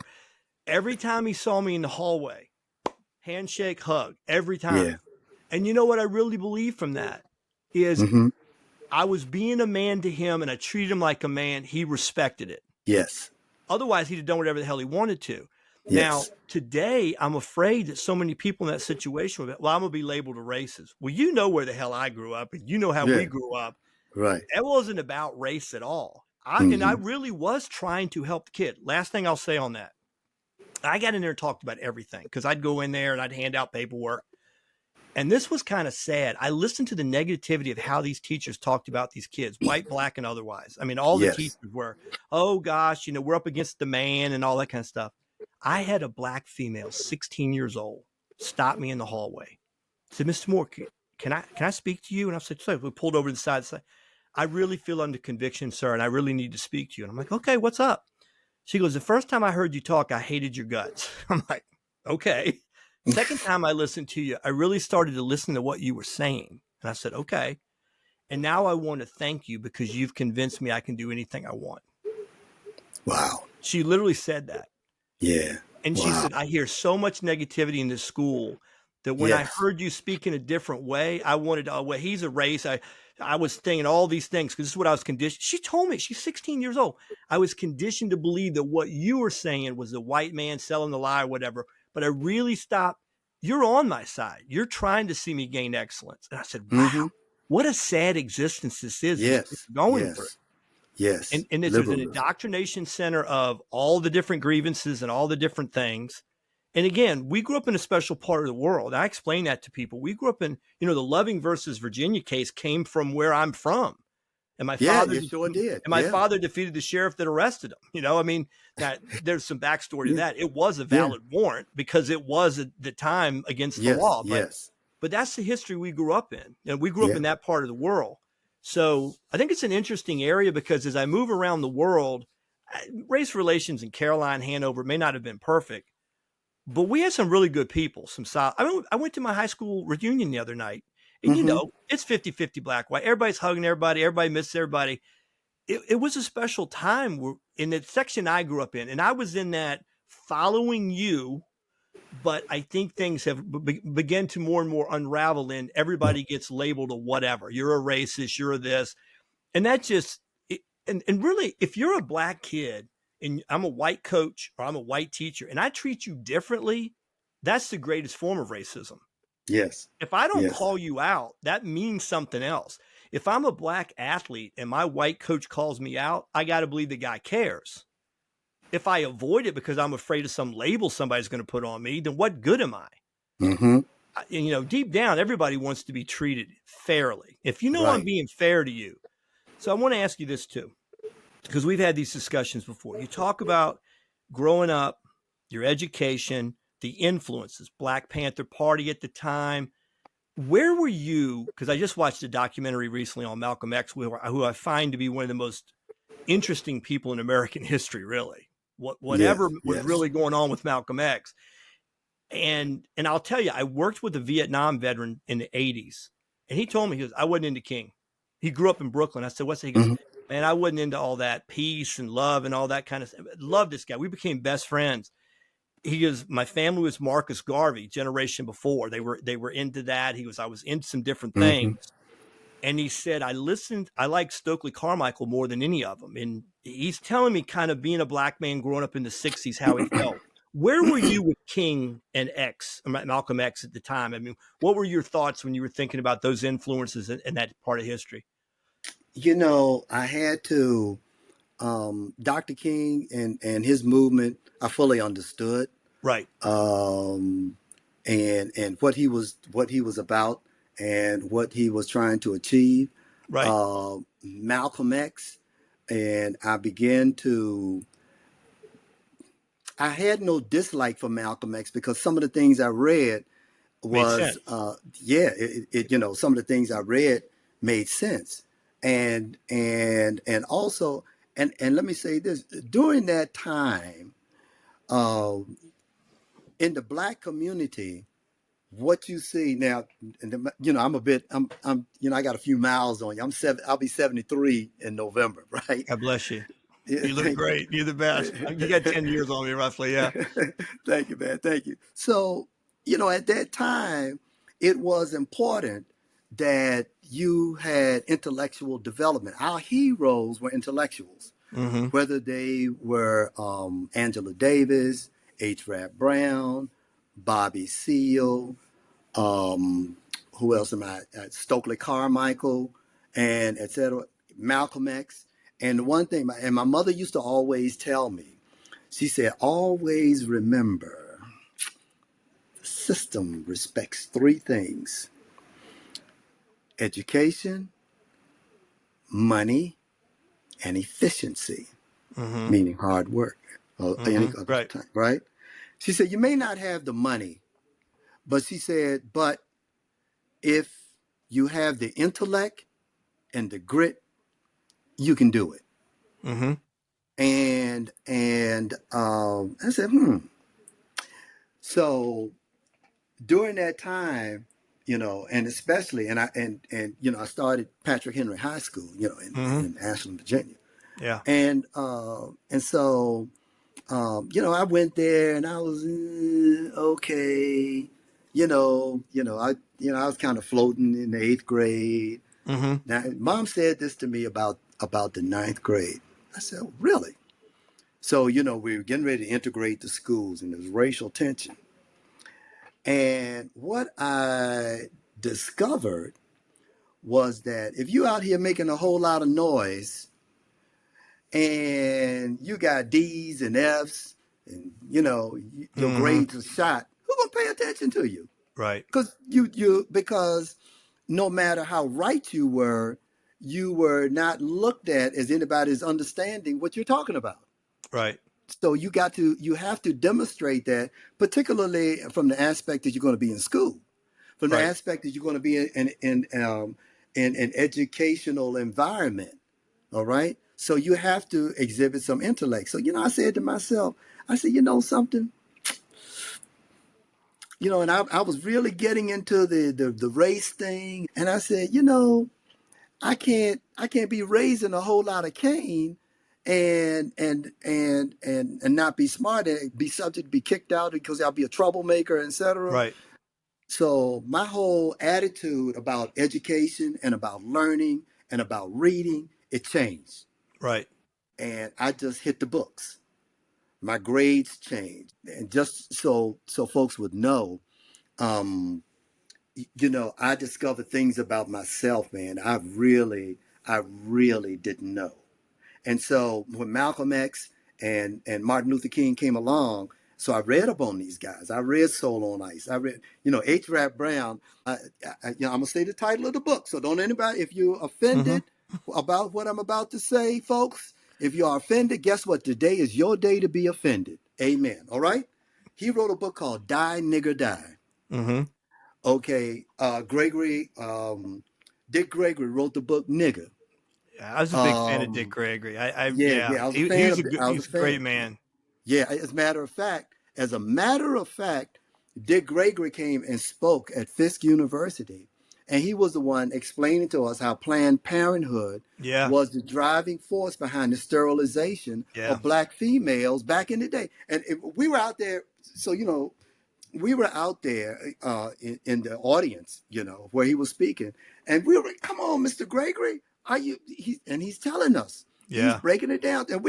Every time he saw me in the hallway, handshake, hug, every time. Yeah. And you know what I really believe from that is I was being a man to him and I treated him like a man. He respected it. Yes. Otherwise, he'd have done whatever the hell he wanted to. Yes. Now, today, I'm afraid that so many people in that situation will be, well, I'm going to be labeled a racist. Well, you know where the hell I grew up, and you know how we grew up. Right. It wasn't about race at all. And I really was trying to help the kid. Last thing I'll say on that. I got in there and talked about everything because I'd go in there and I'd hand out paperwork. And this was kind of sad. I listened to the negativity of how these teachers talked about these kids, white, black, and otherwise. I mean, all the teachers were, oh, gosh, we're up against the man and all that kind of stuff. I had a black female, 16 years old, stop me in the hallway. Said, Mr. Moore, can I speak to you? And I said, so we pulled over to the side. Said, I really feel under conviction, sir, and I really need to speak to you. And I'm like, okay, what's up? She goes, the first time I heard you talk, I hated your guts. I'm like, okay. Second time I listened to you, I really started to listen to what you were saying. And I said, okay. And now I want to thank you because you've convinced me I can do anything I want. Wow. She literally said that. Yeah. And she said, I hear so much negativity in this school that when I heard you speak in a different way, I wanted to, well, he's a race. I was thinking all these things because this is what I was conditioned. She told me, she's 16 years old. I was conditioned to believe that what you were saying was the white man selling the lie or whatever. But I really stopped. You're on my side. You're trying to see me gain excellence. And I said, wow, what a sad existence this is. Yes. Going through. Yes. And there's an indoctrination center of all the different grievances and all the different things. And again, we grew up in a special part of the world. I explain that to people. We grew up in, the Loving versus Virginia case came from where I'm from. And my Yeah, father, you sure did. and my Yeah. father defeated the sheriff that arrested him. I mean, that there's some backstory to Yeah. that. It was a Yeah. valid warrant because it was at the time against the Yes. law. Yes. But that's the history we grew up in. And we grew up Yeah. in that part of the world. So I think it's an interesting area because as I move around the world, race relations in Caroline, Hanover may not have been perfect, but we had some really good people. I went to my high school reunion the other night, and Mm-hmm. it's 50-50 black, white. Everybody's hugging everybody. Everybody misses everybody. It was a special time in the section I grew up in, and I was in that following you. But I think things have begun to more and more unravel, and everybody gets labeled a whatever. You're a racist. You're a this, and that just and really, if you're a black kid and I'm a white coach or I'm a white teacher, and I treat you differently, that's the greatest form of racism. Yes. If I don't Yes. call you out, that means something else. If I'm a black athlete and my white coach calls me out, I got to believe the guy cares. If I avoid it because I'm afraid of some label somebody's going to put on me, then what good am I? Mm-hmm. Deep down, everybody wants to be treated fairly. If you know I'm Right. being fair to you. So I want to ask you this too, because we've had these discussions before. You talk about growing up, your education, the influences, Black Panther Party at the time. Where were you? Because I just watched a documentary recently on Malcolm X, who I find to be one of the most interesting people in American history, really. Whatever Yes. was Yes. really going on with Malcolm X. And I'll tell you, I worked with a Vietnam veteran in the 80s. And he told me, he goes, I wasn't into King. He grew up in Brooklyn. I said, what's that? He goes, Mm-hmm. man, I wasn't into all that peace and love and all that kind of stuff. Love this guy. We became best friends. He goes, my family was Marcus Garvey, generation before. They were into that. He goes, I was into some different Mm-hmm. things. And he said, I like Stokely Carmichael more than any of them. And he's telling me kind of being a black man growing up in the 60s, how he felt. Where were you with King and Malcolm X at the time? I mean, what were your thoughts when you were thinking about those influences in that part of history? I had to, Dr. King and his movement, I fully understood, Right. um, and what he was about and what he was trying to achieve. Right. Malcolm X, and I had no dislike for Malcolm X because some of the things I read Made sense. was, yeah, some of the things I read made sense. And also, and let me say this, during that time, uh, in the black community, what you see now, and I got a few miles on you. I'll be 73 in November, right? God bless you. Yeah, You look thank you. great. You're the best. You got 10 years on me, roughly. Yeah. Thank you, man. Thank you. So, at that time, it was important that you had intellectual development. Our heroes were intellectuals, Mm-hmm. whether they were Angela Davis, H. Rap Brown, Bobby Seale, who else am I? Stokely Carmichael, and et cetera. Malcolm X. And the one thing, and my mother used to always tell me, she said, always remember the system respects three things: education, money, and efficiency, Mm-hmm. meaning hard work or any Mm-hmm. other Right. time, right? She said, you may not have the money, but she said, but if you have the intellect and the grit, you can do it. Mm-hmm. And I said, So during that time, and especially, I started Patrick Henry High School, Mm-hmm. in Ashland, Virginia, Yeah. and so I went there and I was okay, I was kind of floating in the eighth grade. Mm-hmm. Now, Mom said this to me about the ninth grade. I said, oh, really? So, we were getting ready to integrate the schools and there was racial tension. And what I discovered was that if you out here making a whole lot of noise and you got D's and F's and your grades are shot, who's gonna pay attention to you? Right. Because no matter how right you were not looked at as anybody's understanding what you're talking about. Right. So you have to demonstrate that, particularly from the aspect that you're going to be in school, from the aspect that you're going to be in an educational environment. All right. So you have to exhibit some intellect. So, I said to myself, I said, something, and I was really getting into the race thing. And I said, I can't be raising a whole lot of Cain and not be smart and be subject to be kicked out because I'll be a troublemaker, etc. Right. So my whole attitude about education and about learning and about reading, it changed. Right. And I just hit the books. My grades changed. And just so folks would know, I discovered things about myself, man. I really didn't know. And so when Malcolm X and Martin Luther King came along, so I read up on these guys. I read Soul on Ice. I read, H. Rap Brown. I'm going to say the title of the book. So don't anybody, if you're offended about what I'm about to say, folks, if you are offended, guess what? Today is your day to be offended. Amen. All right? He wrote a book called Die, Nigger, Die. Okay. Dick Gregory wrote the book Nigger. Yeah, I was a big fan of Dick Gregory. I was a fan. He's a great man. Yeah, as a matter of fact, Dick Gregory came and spoke at Fisk University, and he was the one explaining to us how Planned Parenthood was the driving force behind the sterilization of Black females back in the day. And we were out there, so we were out there in the audience, where he was speaking, and we were, come on, Mr. Gregory. He's telling us, he's breaking it down. And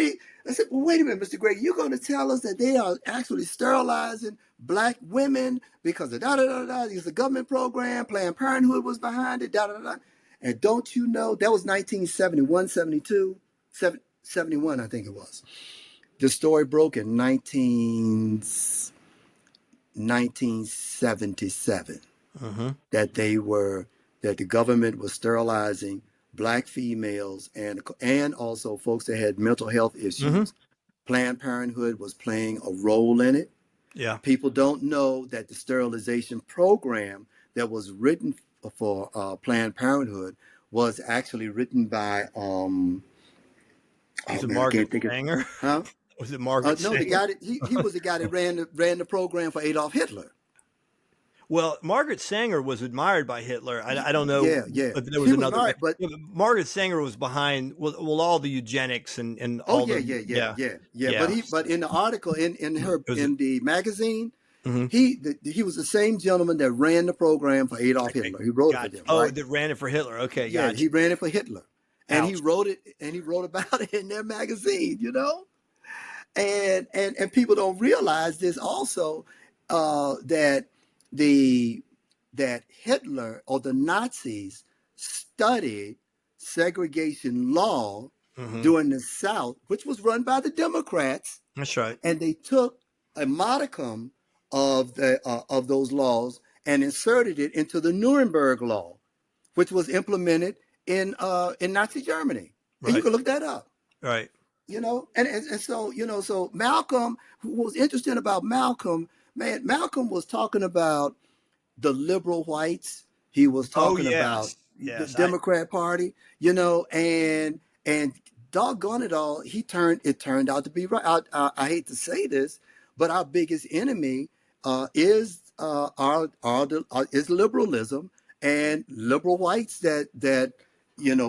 I said, well, wait a minute, Mr. Gregory, you're going to tell us that they are actually sterilizing Black women because of da-da-da-da, it's a government program, Planned Parenthood was behind it, da-da-da-da. And don't you know, that was 1971, 72, 71, I think it was. The story broke in 1977, that the government was sterilizing Black females and also folks that had mental health issues. Planned Parenthood was playing a role in it. Yeah. People don't know that the sterilization program that was written for Planned Parenthood was actually written by was it Margaret Sanger? Huh? Was it Margaret Sanger? No, the guy he was the guy that ran the program for Adolf Hitler. Well, Margaret Sanger was admired by Hitler. I don't know. Yeah. But there was another. But Margaret Sanger was behind all the eugenics and all. But in the article in the magazine, he was the same gentleman that ran the program for Adolf Hitler. He wrote it for them. Oh, that ran it for Hitler. Okay, yeah, he ran it for Hitler, and he wrote it, and he wrote about it in their magazine. And people don't realize this also, that Hitler or the Nazis studied segregation law during the South, which was run by the Democrats. That's right. And they took a modicum of those laws and inserted it into the Nuremberg Law, which was implemented in Nazi Germany. And you can look that up. Right. So Malcolm, what was interesting about Malcolm, man, Malcolm was talking about the liberal whites. He was talking about the Democrat Party, and doggone it all, it turned out to be right. I hate to say this, but our biggest enemy is liberalism and liberal whites that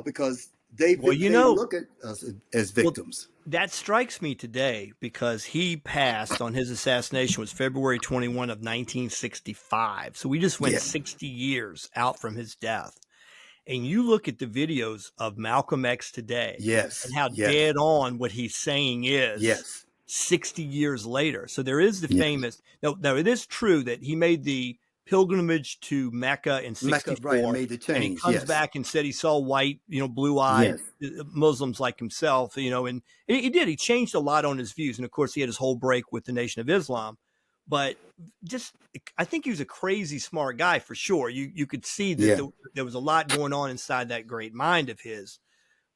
because they look at us as victims. Well, that strikes me today because he passed on his assassination was February 21 of 1965. So we just went 60 years out from his death. And you look at the videos of Malcolm X today and how dead on what he's saying is 60 years later. So there is the famous, no, it is true that he made the pilgrimage to Mecca in Mecca, right, and 64, made the and he change. comes Yes. back and said he saw white, blue-eyed Yes. Muslims like himself, and he did. He changed a lot on his views, and of course, he had his whole break with the Nation of Islam. But just, I think he was a crazy smart guy for sure. You could see that Yeah. there was a lot going on inside that great mind of his.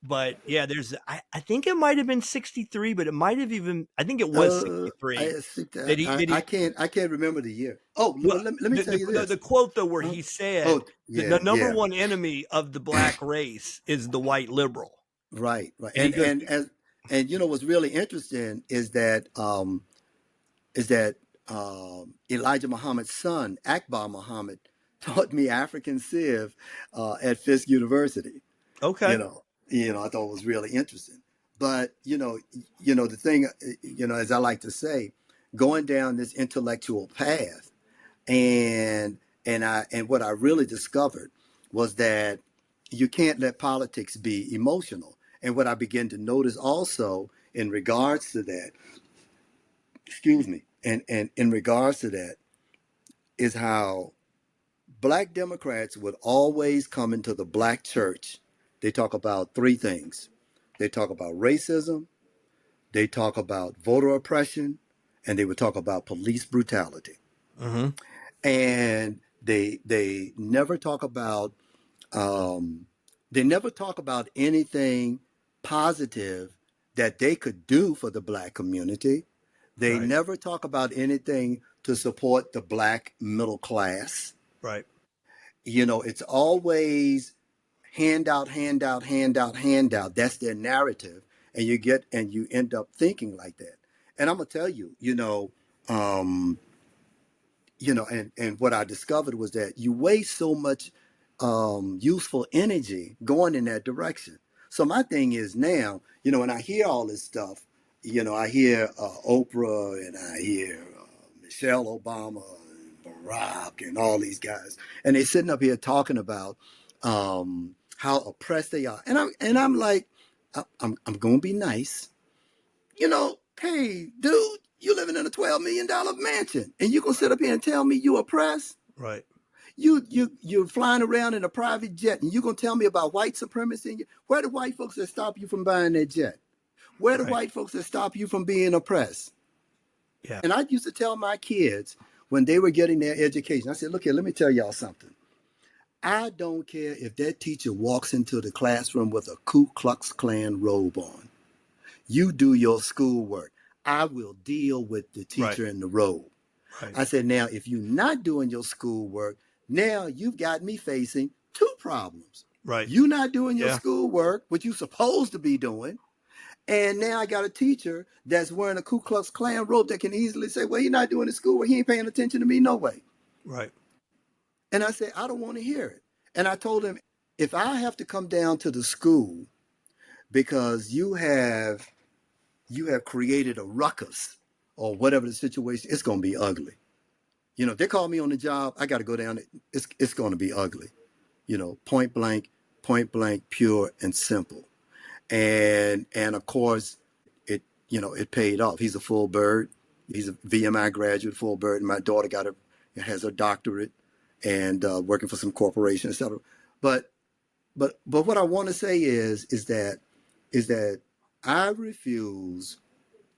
But yeah, I think it might have been 63, but it might have even, I think it was 63 that I he, can't remember the year. Oh, well, well, let me tell you the this. quote though, where Huh? he said Oh, that the yeah, number yeah. one enemy of the black race is the white liberal. Right, right. And he goes, And what's really interesting is that Elijah Muhammad's son, Akbar Muhammad, taught me African Civ at Fisk University. okay, I thought it was really interesting. But the thing, as I like to say, going down this intellectual path, and what I really discovered was that you can't let politics be emotional. And what I began to notice also in regards to that, excuse me, and in regards to that, is how black Democrats would always come into the black church. They talk about three things. They talk about racism, they talk about voter oppression, and they would talk about police brutality. mm-hmm. And they never talk about um, anything positive that they could do for the black community. They Right, never talk about anything to support the black middle class. right, It's always handout, handout, handout, handout. That's their narrative. And you end up thinking like that. And I'm gonna tell you, um, and what I discovered was that you waste so much useful energy going in that direction. So my thing is now, when I hear all this stuff, I hear Oprah and I hear Michelle Obama and Barack and all these guys, and they're sitting up here talking about how oppressed they are, and I'm like, I'm gonna be nice, hey, dude, you living in a $12 million mansion, and you gonna sit up here and tell me you oppressed? right, You're flying around in a private jet, and you gonna tell me about white supremacy? Where the white folks that stop you from buying that jet? Where the right, white folks that stop you from being oppressed? yeah, And I used to tell my kids when they were getting their education, I said, look here, let me tell y'all something. I don't care if that teacher walks into the classroom with a Ku Klux Klan robe on. You do your schoolwork. I will deal with the right, teacher in the robe. right, I said, now, if you're not doing your schoolwork, now you've got me facing two problems. right, You not doing your yeah, schoolwork, which you're supposed to be doing. And now I got a teacher that's wearing a Ku Klux Klan robe that can easily say, well, he's not doing his schoolwork. He ain't paying attention to me, no way. right, And I said, I don't want to hear it. And I told him, if I have to come down to the school because you have created a ruckus or whatever the situation, it's going to be ugly. If they call me on the job, I got to go down. It's going to be ugly. Point blank, pure and simple. And of course, it paid off. He's a full bird. He's a VMI graduate, full bird. And my daughter has her doctorate and working for some corporation, etc. But what I want to say is that I refuse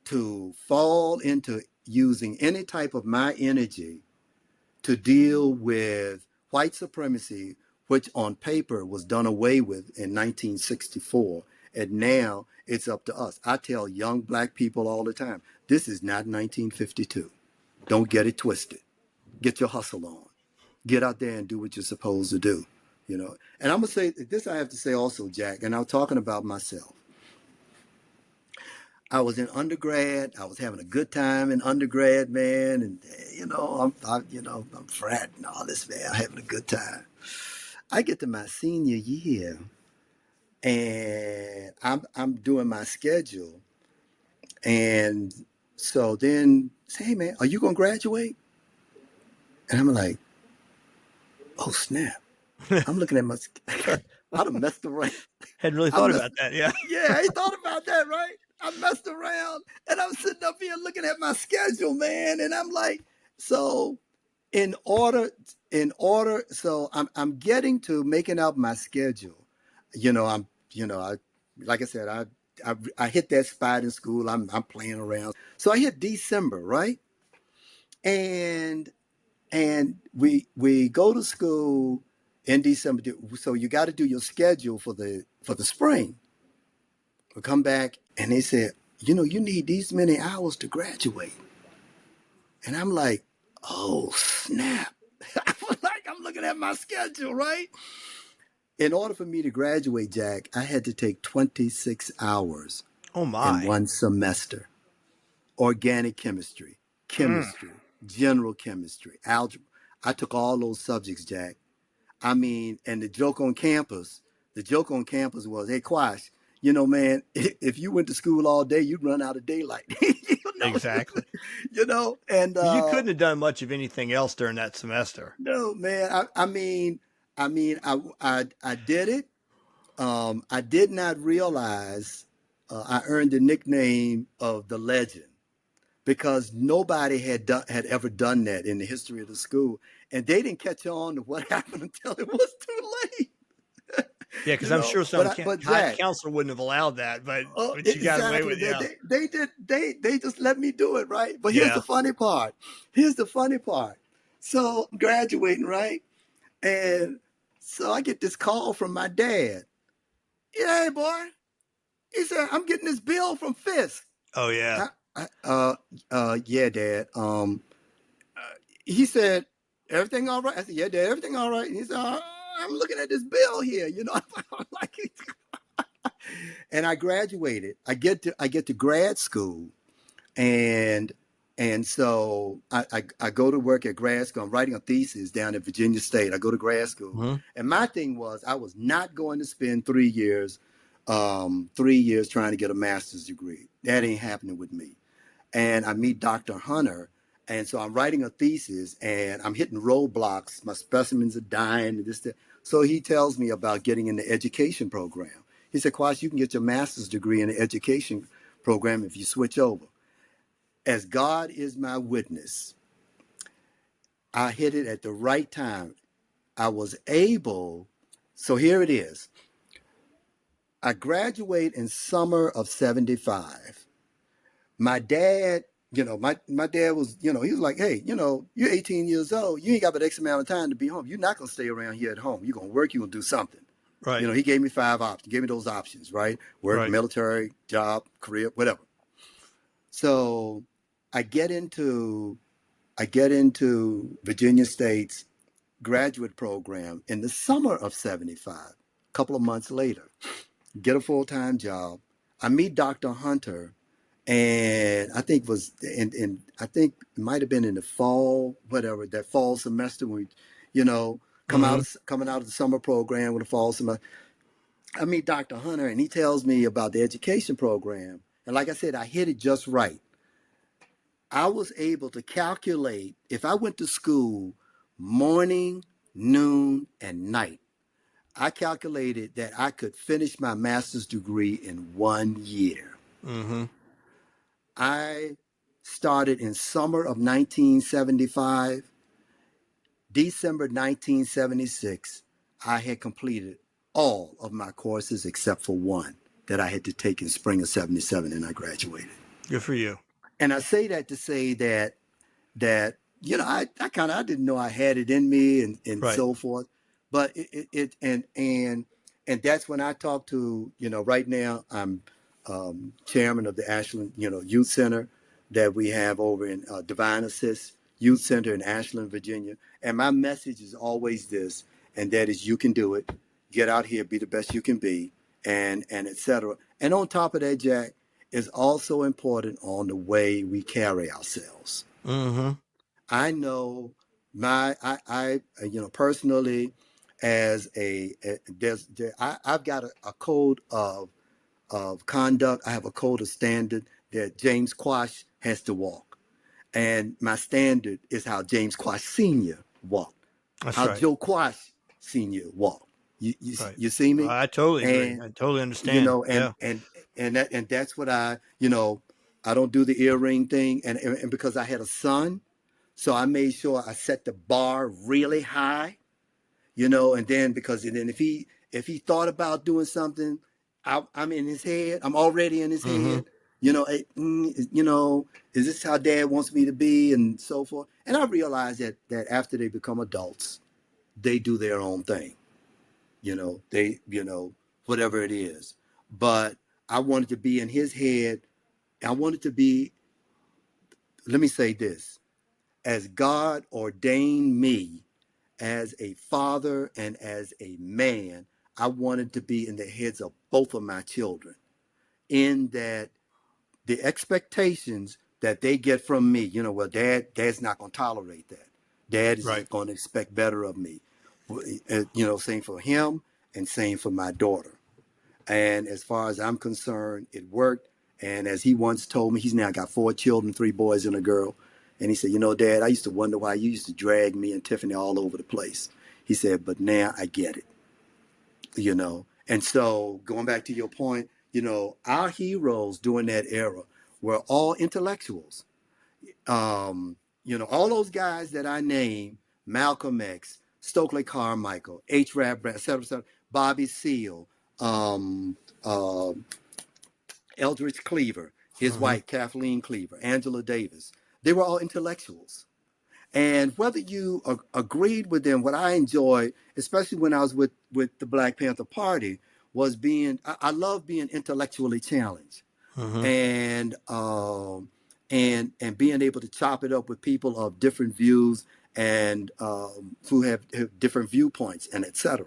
to fall into using any type of my energy to deal with white supremacy, which on paper was done away with in 1964. And now it's up to us. I tell young black people all the time, this is not 1952. Don't get it twisted. Get your hustle on. Get out there and do what you're supposed to do. And I'm going to say this, I have to say also, Jack, and I'm talking about myself. I was in undergrad. I was having a good time in undergrad, man. And I'm frat and all this, man. I'm having a good time. I get to my senior year, and I'm doing my schedule, and so then say, hey, man, are you gonna graduate? And I'm like, oh snap! I'm looking at my. I done messed around. hadn't really thought about that, yeah. Yeah, I thought about that, right? I messed around and I'm sitting up here looking at my schedule, man. And I'm like, so in order, so I'm getting to making out my schedule. I like I said, I hit that spot in school. I'm playing around. So I hit December, right? And we go to school in December. So you got to do your schedule for the spring. We come back and they said, you need these many hours to graduate. And I'm like, oh snap. I'm looking at my schedule, right? In order for me to graduate, Jack, I had to take 26 hours Oh in my. one semester. Organic chemistry, Mm. general chemistry, algebra. I took all those subjects, Jack. I mean, and the joke on campus was, hey, Quash, man, if you went to school all day, you'd run out of daylight. know, Exactly. and You couldn't have done much of anything else during that semester. no, man. I did it. I did not realize I earned the nickname of the legend because nobody had ever done that in the history of the school, and they didn't catch on to what happened until it was too late. Yeah, because I'm sure some But high Jack, counselor wouldn't have allowed that, oh, but you got away exactly. with it. Yeah. They did. They just let me do it, right? But here's Yeah. the funny part. Here's the funny part. So I'm graduating, right? And so I get this call from my dad. Yeah, hey, boy. He said, I'm getting this bill from Fisk. Oh yeah. Yeah, Dad. He said, everything all right? I said, yeah, Dad, everything all right? And he said, I'm looking at this bill here, I'm like, and I graduated. I get to grad school, and so I go to work at grad school. I'm writing a thesis down at Virginia State. I go to grad school, Mm-hmm. and my thing was I was not going to spend 3 years, 3 years trying to get a master's degree. That ain't happening with me. And I meet Dr. Hunter, and so I'm writing a thesis, and I'm hitting roadblocks. My specimens are dying, and this, that. So he tells me about getting in the education program. He said, Quash, you can get your master's degree in the education program if you switch over. As God is my witness, I hit it at the right time. I was able, so here it is. I graduate in summer of 75. My dad, my dad was, he was like, hey, you're 18 years old. You ain't got but X amount of time to be home. You're not going to stay around here at home. You're going to work. You're going to do something. Right. He gave me 5 options. He gave me those options, right? Work, Right. military, job, career, whatever. So I get into Virginia State's graduate program in the summer of 75. A couple of months later, get a full-time job. I meet Dr. Hunter, and I think I think it might have been in the fall, whatever, that fall semester when we, Mm-hmm. coming out of the summer program with a fall semester. I meet Dr. Hunter, and he tells me about the education program. And like I said, I hit it just right. I was able to calculate if I went to school morning, noon, and night. I calculated that I could finish my master's degree in 1 year. Mm-hmm. I started in summer of 1975. December 1976, I had completed all of my courses except for one that I had to take in spring of 77, and I graduated. Good for you. And I say that to say that I didn't know I had it in me and Right. so forth, but and that's when I talk to, right now I'm chairman of the Ashland Youth Center that we have over in Divine Assist Youth Center in Ashland, Virginia, and my message is always this, and that is you can do it. Get out here, be the best you can be, and etc. And on top of that, Jack, is also important on the way we carry ourselves. Mm-hmm. I know personally, as I've got a code of conduct. I have a code of standard that James Quash has to walk, and my standard is how James Quash Senior walked, That's how right. Joe Quash Senior walked. Right. You see me? I totally agree. And I totally understand. Yeah. and that's what I don't do the earring thing, and because I had a son. So I made sure I set the bar really high, you know, and then if he thought about doing something, I'm in his head. I'm already in his Mm-hmm. head. You know, you know, is this how Dad wants me to be, and so forth. And I realized that after they become adults, they do their own thing. You know, whatever it is. But I wanted to be in his head. I wanted to be. Let me say this: as God ordained me as a father and as a man, I wanted to be in the heads of both of my children, in that the expectations that they get from me, you know, well, dad's not going to tolerate that. Dad is Right. going to expect better of me. You know, same for him and same for my daughter. And as far as I'm concerned, it worked. And as he once told me, he's now got 4 children, 3 boys and a girl. And he said, you know, Dad, I used to wonder why you used to drag me and Tiffany all over the place. He said, but now I get it, you know. And so going back to your point, you know, our heroes during that era were all intellectuals. You know, all those guys that I named, Malcolm X, Stokely Carmichael, H. Rap Brown, et cetera, Bobby Seale, um, uh, Eldridge Cleaver, his Mm-hmm. wife, Kathleen Cleaver, Angela Davis. They were all intellectuals. And whether you agreed with them, what I enjoyed, especially when I was with the Black Panther Party, was I love being intellectually challenged Mm-hmm. and being able to chop it up with people of different views and who have different viewpoints and etc.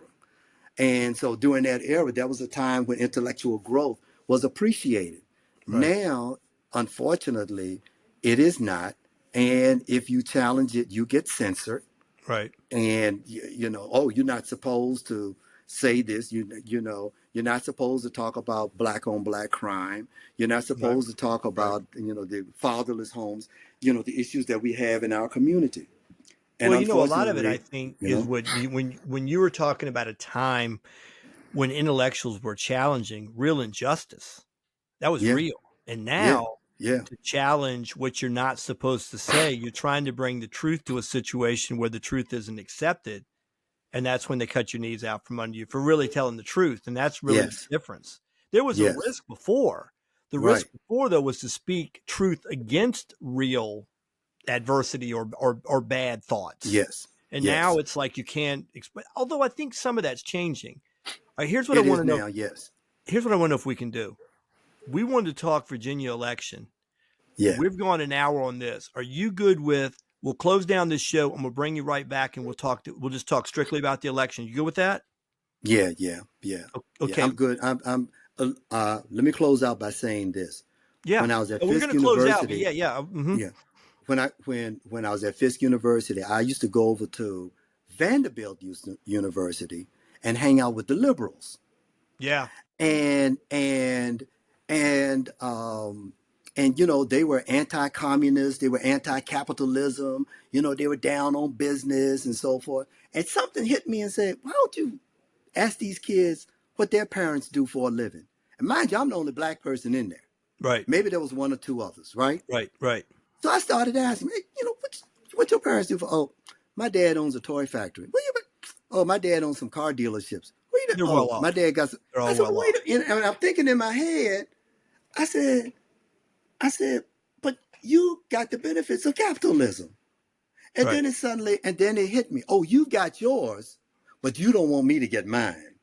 And so during that era, that was a time when intellectual growth was appreciated. Right. Now, unfortunately, it is not. And if you challenge it, you get censored. Right. And you know, oh, you're not supposed to say this. You know, you're not supposed to talk about black on black crime. You're not Right. supposed to talk Right. about, you know, the fatherless homes. You know, the issues that we have in our community. And Well, you know, a lot of it, I unfortunately, think, you is know, what when you were talking about a time when intellectuals were challenging real injustice. That was yeah, real. And yeah, now yeah, to challenge what you're not supposed to say, you're trying to bring the truth to a situation where the truth isn't accepted. And that's when they cut your knees out from under you for really telling the truth. And that's really the yes, difference. There was a yes, risk before. The risk right, before, though, was to speak truth against real adversity or bad thoughts. yes, And now yes. it's like you can't explain. Although I think some of that's changing. All right, here's what I It want is to know. now. Yes, Here's what I want to know if we can do. We wanted to talk Virginia election. yeah, We've gone an hour on this. Are you good with? We'll close down this show and we'll bring you right back and we'll just talk strictly about the election. You good with that? yeah, yeah, yeah, yeah. Okay. I'm good. Let me close out by saying this. Yeah. When I was at We're going Fisk to close out, but University, yeah, yeah. Mm-hmm. yeah, when I was at Fisk University, I used to go over to Vanderbilt University and hang out with the liberals. Yeah. And and and and you know, they were anti-communist, they were anti-capitalism, you know, they were down on business and so forth. And something hit me and said, why don't you ask these kids what their parents do for a living? And mind you, I'm the only black person in there. Right. Maybe there was 1 or 2 others, right? Right. Right. So I started asking, hey, you know, what your parents do for? Oh, my dad owns a toy factory. Oh, my dad owns some car dealerships. They're well Oh, my off. dad got some. They're I all said, well wait. off. And I'm thinking in my head, I said, but you got the benefits of capitalism. And Right. and then it hit me. Oh, you got yours, but you don't want me to get mine.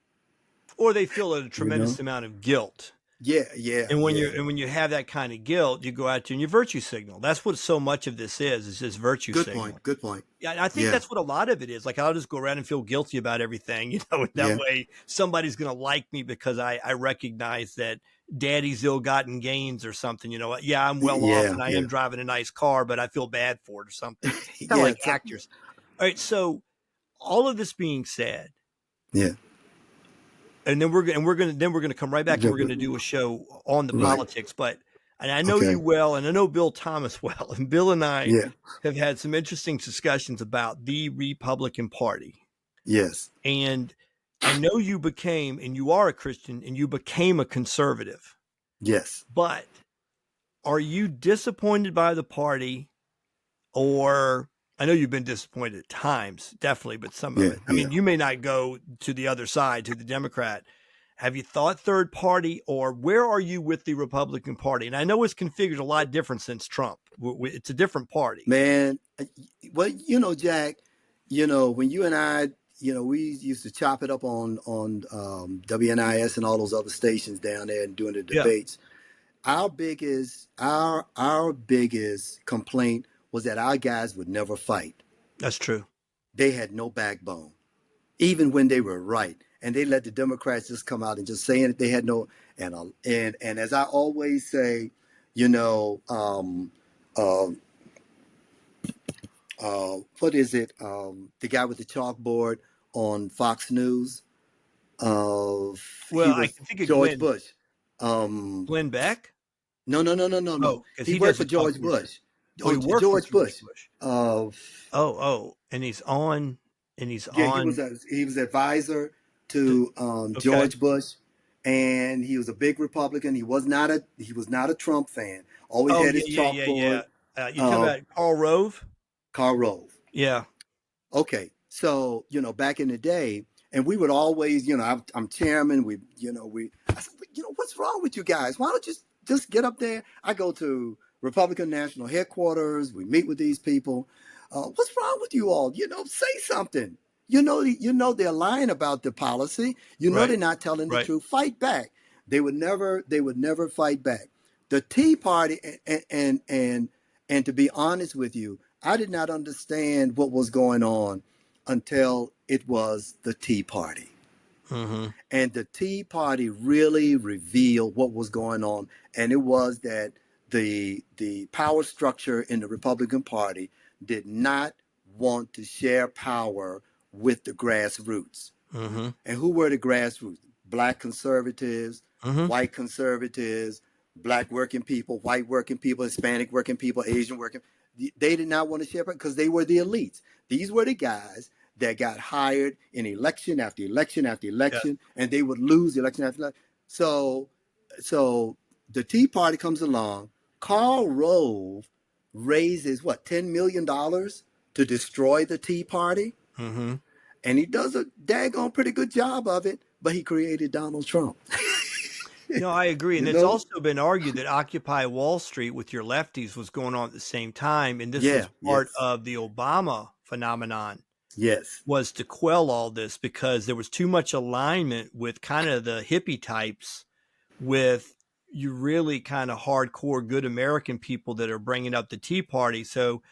Or they feel a You know? tremendous amount of guilt. Yeah, yeah, And yeah. when you have that kind of guilt, you go out there and you virtue signal. That's what so much of this is just virtue Good signal. point. Good point. Yeah, I think Yeah, that's what a lot of it is. Like I'll just go around and feel guilty about everything, that yeah, way somebody's gonna like me because I recognize that daddy's ill-gotten gains or something, Yeah, I'm well off yeah, and I yeah, am driving a nice car, but I feel bad for it or something. Kind of yeah, like actors. All right, so all of this being said, yeah. and then we're gonna come right back and we're gonna do a show on the Right. politics. But and I know you Okay. well, and I know Bill Thomas well, and Bill and I Yeah. have had some interesting discussions about the Republican Party. Yes. And I know you became, and you are a Christian, and you became a conservative. Yes. But are you disappointed by the party, or I know you've been disappointed at times, definitely, but some of Yeah, it. I yeah. mean, you may not go to the other side, to the Democrat. Have you thought third party, or where are you with the Republican Party? And I know it's configured a lot different since Trump. It's a different party. Man, well, Jack, when you and I, we used to chop it up on WNIS and all those other stations down there and doing the Yeah, debates. Our biggest complaint was that our guys would never fight. that's true. They had no backbone, even when they were right, and they let the Democrats just come out and just saying that they had no. And as I always say, you know, uh, what is it? The guy with the chalkboard on Fox News. He Well, I was can think of George Bush. Glenn Beck. No, no, no, no, no, Oh, no. because He he worked for doesn't talk George about it. Bush. Oh, he worked for George George Bush. Bush. Uh, And he's yeah, on. he was advisor The, to okay. George Bush, and he was a big Republican. He was not a Trump fan. Always Oh had yeah, his yeah, yeah, chalkboard. yeah. You talking Uh, about Karl Rove? Karl Rove. Yeah, Okay, so back in the day, and we would always, I'm chairman. I said, what's wrong with you guys? Why don't you just get up there? I go to Republican National Headquarters. We meet with these people. What's wrong with you all? Say something. They're lying about the policy. right, They're not telling the right. truth. Fight back. They would never fight back. The Tea Party, and to be honest with you, I did not understand what was going on until it was the Tea Party. Mm-hmm. And the Tea Party really revealed what was going on. And it was that the power structure in the Republican Party did not want to share power with the grassroots. Mm-hmm. And who were the grassroots? Black conservatives, Mm-hmm. white conservatives, black working people, white working people, Hispanic working people, Asian working. They did not want to share it because they were the elites. These were the guys that got hired in election after election after Yeah. election, and they would lose election after election. So the Tea Party comes along. Karl Rove raises what, $10 million to destroy the Tea Party, Mm-hmm. and he does a daggone pretty good job of it. But he created Donald Trump. No, I agree. And you it's know? also been argued that Occupy Wall Street with your lefties was going on at the same time. And this Yeah. was part Yes. of the Obama phenomenon, Yes. was to quell all this because there was too much alignment with kind of the hippie types with you really kind of hardcore good American people that are bringing up the Tea Party. So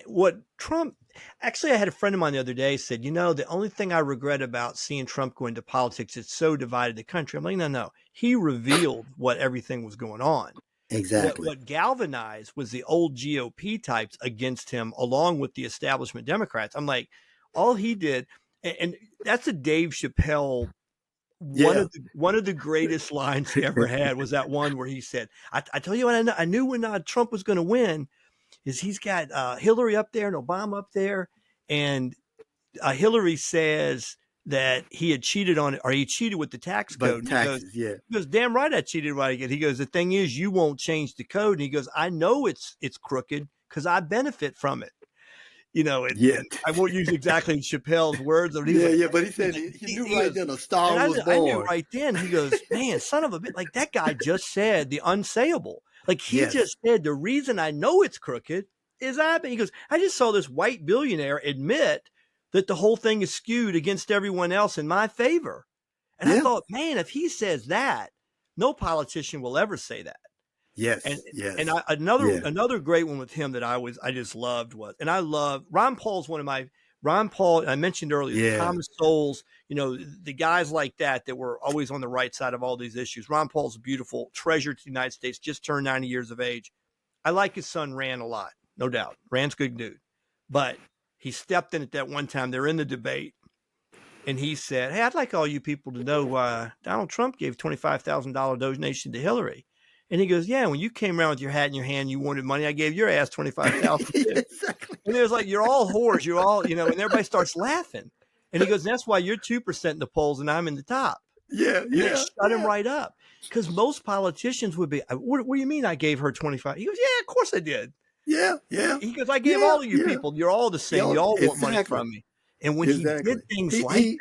what Trump, actually, I had a friend of mine the other day said, the only thing I regret about seeing Trump go into politics, it's so divided the country. I'm like, no. He revealed what everything was going on. Exactly. What galvanized was the old GOP types against him, along with the establishment Democrats. I'm like, all he did, and that's a Dave Chappelle. Yeah. One of the greatest lines he ever had was that one where he said, I tell you what, I knew when Trump was going to win is he's got Hillary up there and Obama up there. And Hillary says that he had cheated on it, or he cheated with the tax code. But And taxes, yeah. he goes, damn right I cheated right again. He goes, the thing is, you won't change the code. And he goes, I know it's crooked because I benefit from it. Yeah. And I won't use exactly Chappelle's words, but he was Yeah, like, yeah. But he said he knew right goes, then a and star was I knew born. right then. He goes, man, son of a bit, like that guy just said the unsayable. Like he Yes. just said the reason I know it's crooked is he goes, I just saw this white billionaire admit that the whole thing is skewed against everyone else in my favor. And I Yeah. thought, man, if he says that, no politician will ever say that. Yes. And Yes. another Yeah. great one with him that I just loved was, and I love Ron Paul's one of my Ron Paul. I mentioned earlier, the Yeah. Thomas Sowell's, the guys like that were always on the right side of all these issues. Ron Paul's a beautiful treasure to the United States, just turned 90 years of age. I like his son Rand a lot, no doubt. Rand's a good dude, but he stepped in at that one time. They're in the debate, and he said, "Hey, I'd like all you people to know Donald Trump gave $25,000 donation to Hillary." And he goes, yeah, when you came around with your hat in your hand, you wanted money. I gave your ass 25,000 too. Exactly. And it was like, you're all whores. You're all, and everybody starts laughing. And he goes, that's why you're 2% in the polls and I'm in the top. Yeah. And they Yeah. shut him right up. Because most politicians would be, what do you mean I gave her 25? He goes, yeah, of course I did. Yeah, yeah, He goes, I gave yeah, all of you yeah. people, you're all the same. Yeah, You all want money exactly, from me. And when he exactly. did things He like he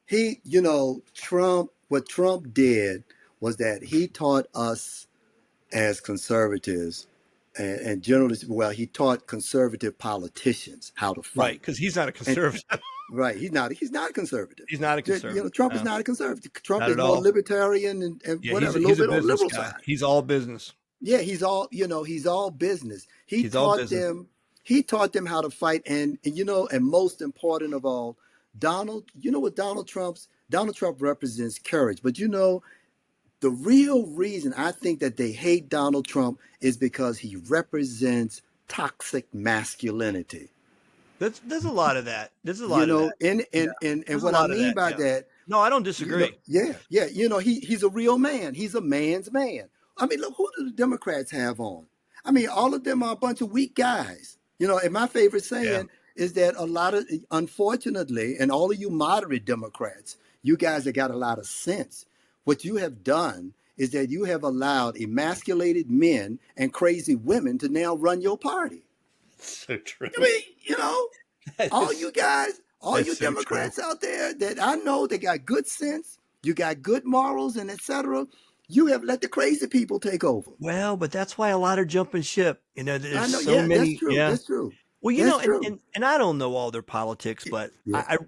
he. You know, Trump. What Trump did was that he taught us as conservatives and generally, well, he taught conservative politicians how to right, fight. because he's not a And conservative. right, he's not a conservative. He's not a You know, conservative. Trump is No, not a conservative. Trump not is at more all. libertarian and Yeah, whatever, a little he's a bit on the business liberal guy. side. He's all business. Yeah, he's all, you know, he's all business. He's all business. He taught them how to fight. And you know, and most important of all, you know what Donald Trump represents courage. But you know, the real reason I think that they hate Donald Trump is because he represents toxic masculinity. There's a lot of that. There's a You lot of know, that. Yeah, and there's a what I lot of mean that. by Yeah. that, No, I don't you know, disagree. yeah, you know, he's a real man. He's a man's man. I mean, look, who do the Democrats have on? I mean, all of them are a bunch of weak guys. You know, and my favorite Yeah. saying is that a lot of, unfortunately, and all of you moderate Democrats, you guys have got a lot of sense. What you have done is that you have allowed emasculated men and crazy women to now run your party. So true. I mean, you know, That all is, you guys, all that's you so true. Democrats out there that I know they got good sense, you got good morals and etc. You have let the crazy people take over. Well, but that's why a lot are jumping ship. I There's know, so yeah, that's many. true. Yeah. That's true. Well, That's and, true. and I don't know all their politics, but Yeah. I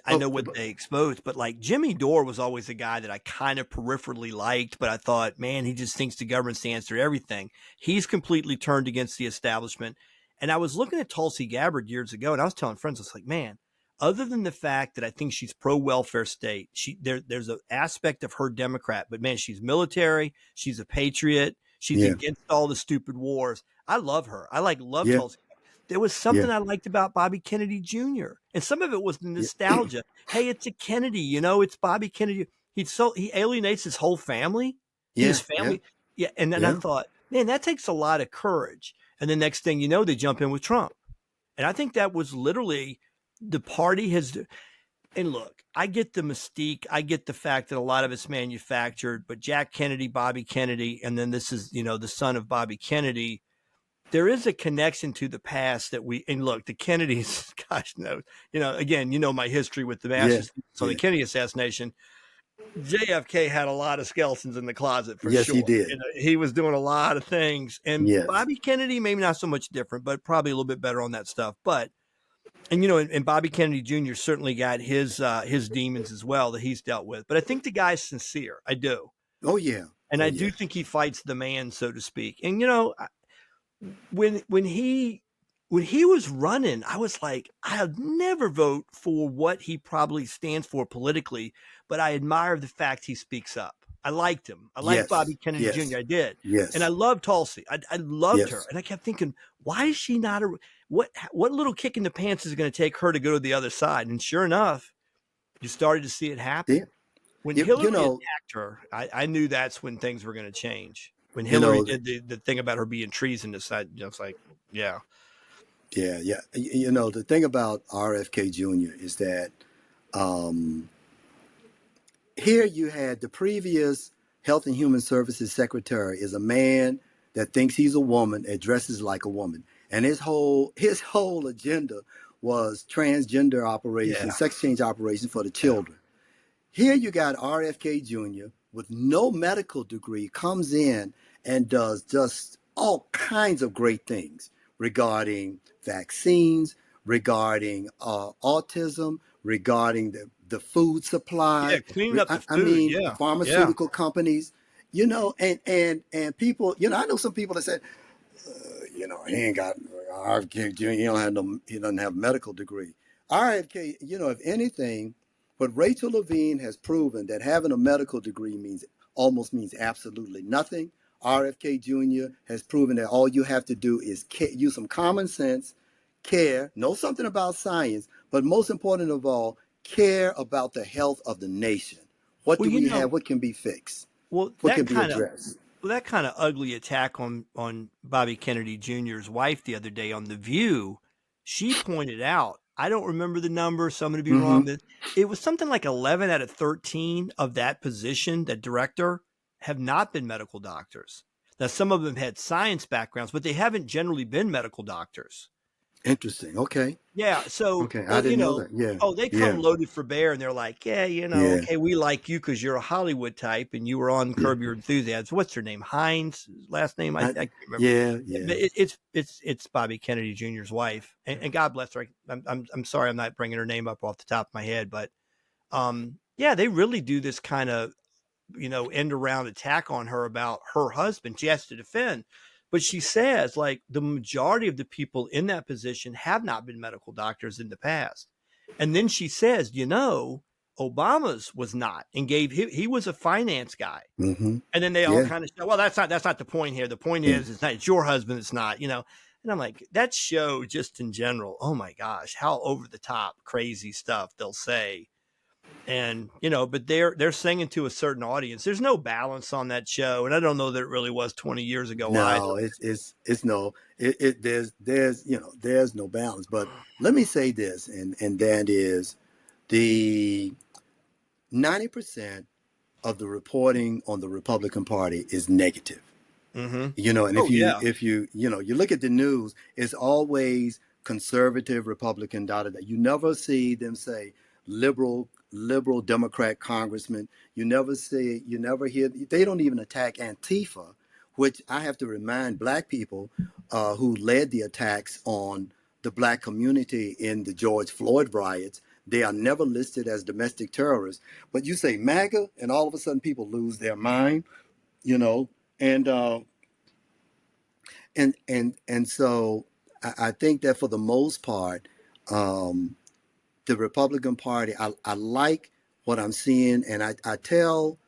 Oh, know what they exposed. But like Jimmy Dore was always a guy that I kind of peripherally liked, but I thought, man, he just thinks the government stands for everything. He's completely turned against the establishment. And I was looking at Tulsi Gabbard years ago, and I was telling friends, I was like, man, other than the fact that I think she's pro welfare state, there's an aspect of her Democrat, but man, she's military, she's a patriot, she's yeah, against all the stupid wars. I love her. Love yeah, Tulsi. There was yeah, something I liked about Bobby Kennedy Jr. And some of it was the yeah, nostalgia. Hey, it's a Kennedy, it's Bobby Kennedy. He alienates his whole family. yeah, His yeah, family. Yeah. And then I yeah, thought, man, that takes a lot of courage. And the next thing you know, they jump in with Trump. And I think that was literally the party has. And look, I get the mystique. I get the fact that a lot of it's manufactured, but Jack Kennedy, Bobby Kennedy, and then this is, the son of Bobby Kennedy. There is a connection to the past and look, the Kennedys, gosh knows, again, my history with the yeah, masses. So the yeah. Kennedy assassination, JFK had a lot of skeletons in the closet for Yes, he sure. did. He was doing a lot of things, and Yes, Bobby Kennedy, maybe not so much different, but probably a little bit better on that stuff. But, and Bobby Kennedy Jr. certainly got his demons as well that he's dealt with. But I think the guy's sincere. I do. oh yeah, And oh I yeah, do think he fights the man, so to speak. And, when he was running, I was like, I'd never vote for what he probably stands for politically, but I admire the fact he speaks up. I liked him. I liked yes, Bobby Kennedy Jr. yes, I did, and I yes, loved Tulsi. I loved her, yes. and I kept thinking, why is she not what little kick in the pants is going to take her to go to the other side? And sure enough, you started to see it Yeah, happen. When you Hillary know, attacked her, I knew that's when things were going to change. When you Hillary know, did the thing about her being treasonous, I was like, yeah. yeah, yeah. You know, the thing about RFK Jr. is that um, here you had the previous Health and Human Services Secretary is a man that thinks he's a woman, that dresses like a woman, and his whole agenda was transgender Yeah. operations, sex change operations for the children. Here you got RFK Jr. with no medical degree comes in and does just all kinds of great things regarding vaccines, regarding autism, regarding the food Yeah, supply. cleaning up the I food. mean, Yeah. Yeah. pharmaceutical companies, you know, and people, you know, I know some people that said, you know, he ain't got RFK Jr. He doesn't have a medical degree. RFK, you know, if anything, but Rachel Levine has proven that having a medical degree means absolutely nothing. RFK Jr. has proven that all you have to do is use some common sense, care, know something about science, but most important of all, care about the health of the nation. What Well, do we have? What can be fixed? well What that can be kind of addressed? that kind of ugly attack on Bobby Kennedy Jr.'s wife the other day on The View, she pointed out, I don't remember the number, so I'm going to be Mm-hmm. wrong, but it was something like 11 out of 13 of that position, that director, have not been medical doctors. Now, some of them had science backgrounds, but they haven't generally been medical doctors. Interesting. Okay. Yeah. So, Okay. I didn't know that. Yeah. they come Yeah. loaded for bear and they're like, yeah, Yeah. okay, we like you because you're a Hollywood type and you were on Yeah. Curb Your Enthusiasm. What's her name? Hines, last name? I I, can't remember. yeah. But Yeah. it's Bobby Kennedy Jr.'s wife, and God bless her. I'm sorry, I'm not bringing her name up off the top of my head, but yeah, they really do this kind of end around attack on her about her husband. She has to defend, but she says like the majority of the people in that position have not been medical doctors in the past. And then she says, Obama's was not, and he was a finance guy. Mm-hmm. And then they all Yeah. kind of say, well, that's not the point here. The point Yeah. is, it's your husband. It's not. And I'm like, that show just in general, oh my gosh, how over the top crazy stuff they'll say. And but they're singing to a certain audience. There's no balance on that show, and I don't know that it really was 20 years ago either. No, it's no, there's no balance. But let me say this, and that is the 90% of the reporting on the Republican Party is negative. Mm-hmm. And Oh yeah, if you look at the news, it's always conservative Republican You never see them say liberal Democrat congressman. You never hear, they don't even attack Antifa, which I have to remind black people who led the attacks on the black community in the George Floyd riots. They are never listed as domestic terrorists. But you say MAGA, and all of a sudden people lose their mind, and so I think that for the most part, the Republican Party, I like what I'm seeing, and I told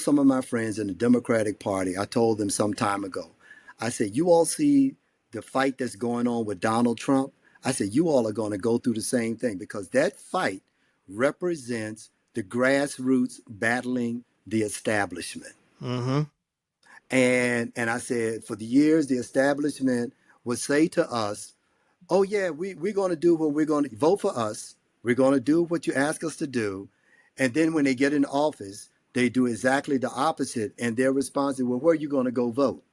some of my friends in the Democratic Party, I told them some time ago, I said, you all see the fight that's going on with Donald Trump? I said, you all are going to go through the same thing, because that fight represents the grassroots battling the establishment. mm-hmm. And I said, for the years, the establishment would say to us, oh yeah, we're going to do what we're going to vote for us. We're going to do what you ask us to do. And then when they get in office, they do exactly the opposite. And their response is, well, where are you going to go vote?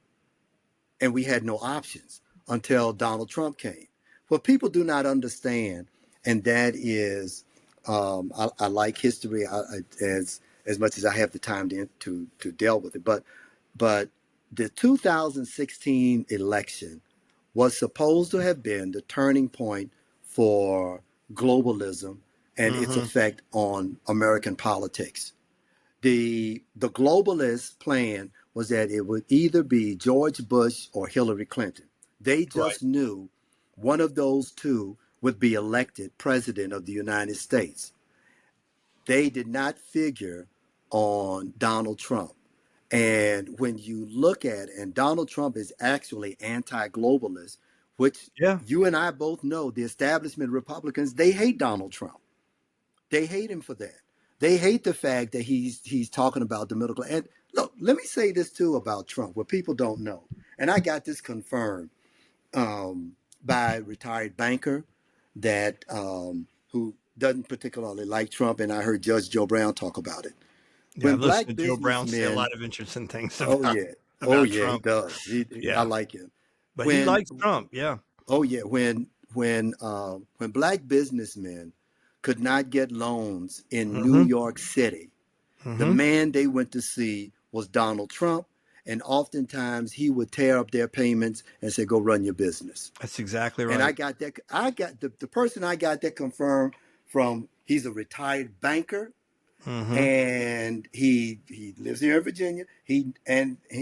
And we had no options until Donald Trump came. What people do not understand, and that is, I like history as much as I have the time to deal with it. But the 2016 election was supposed to have been the turning point for globalism and its Mm-hmm. effect on American politics. The globalist plan was that it would either be George Bush or Hillary Clinton. They Right. just knew one of those two would be elected president of the United States. They did not figure on Donald Trump. And when you look at it, and Donald Trump is actually anti-globalist, which Yeah. you and I both know, the establishment Republicans, they hate Donald Trump. They hate him for that. They hate the fact that he's talking about the middle class. And look, let me say this too about Trump, what people don't know. And I got this confirmed by a retired banker that who doesn't particularly like Trump, and I heard Judge Joe Brown talk about it. Yeah, When I've listened black to Joe Brown say a businessmen, lot of interesting things oh about yeah, about he Trump. does. I Yeah, like him. but he When likes Trump. Yeah. oh yeah, when black businessmen could not get loans in New Mm-hmm. York City, the Mm-hmm. man they went to see was Donald Trump, and oftentimes he would tear up their payments and say, "Go run your business." That's exactly And right. I got the person I got that confirmed from. He's a retired banker, Mm-hmm. and he lives here in Virginia. He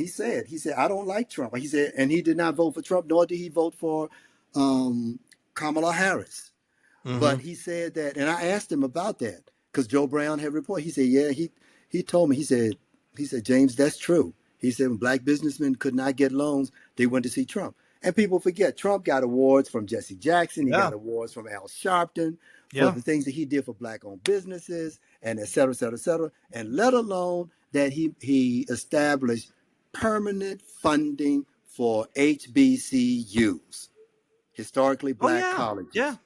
said I don't like Trump. He said, and he did not vote for Trump, nor did he vote for Kamala Harris. Mm-hmm. But he said that, and I asked him about that because Joe Brown had reported. He said, yeah, he told me. He said, James, that's true. He said when black businessmen could not get loans, they went to see Trump. And people forget Trump got awards from Jesse Jackson. He Yeah. got awards from Al Sharpton for Yeah. the things that he did for black-owned businesses, and et cetera, et cetera, et cetera. And let alone that he established permanent funding for HBCUs, historically Oh black yeah. Yeah. colleges.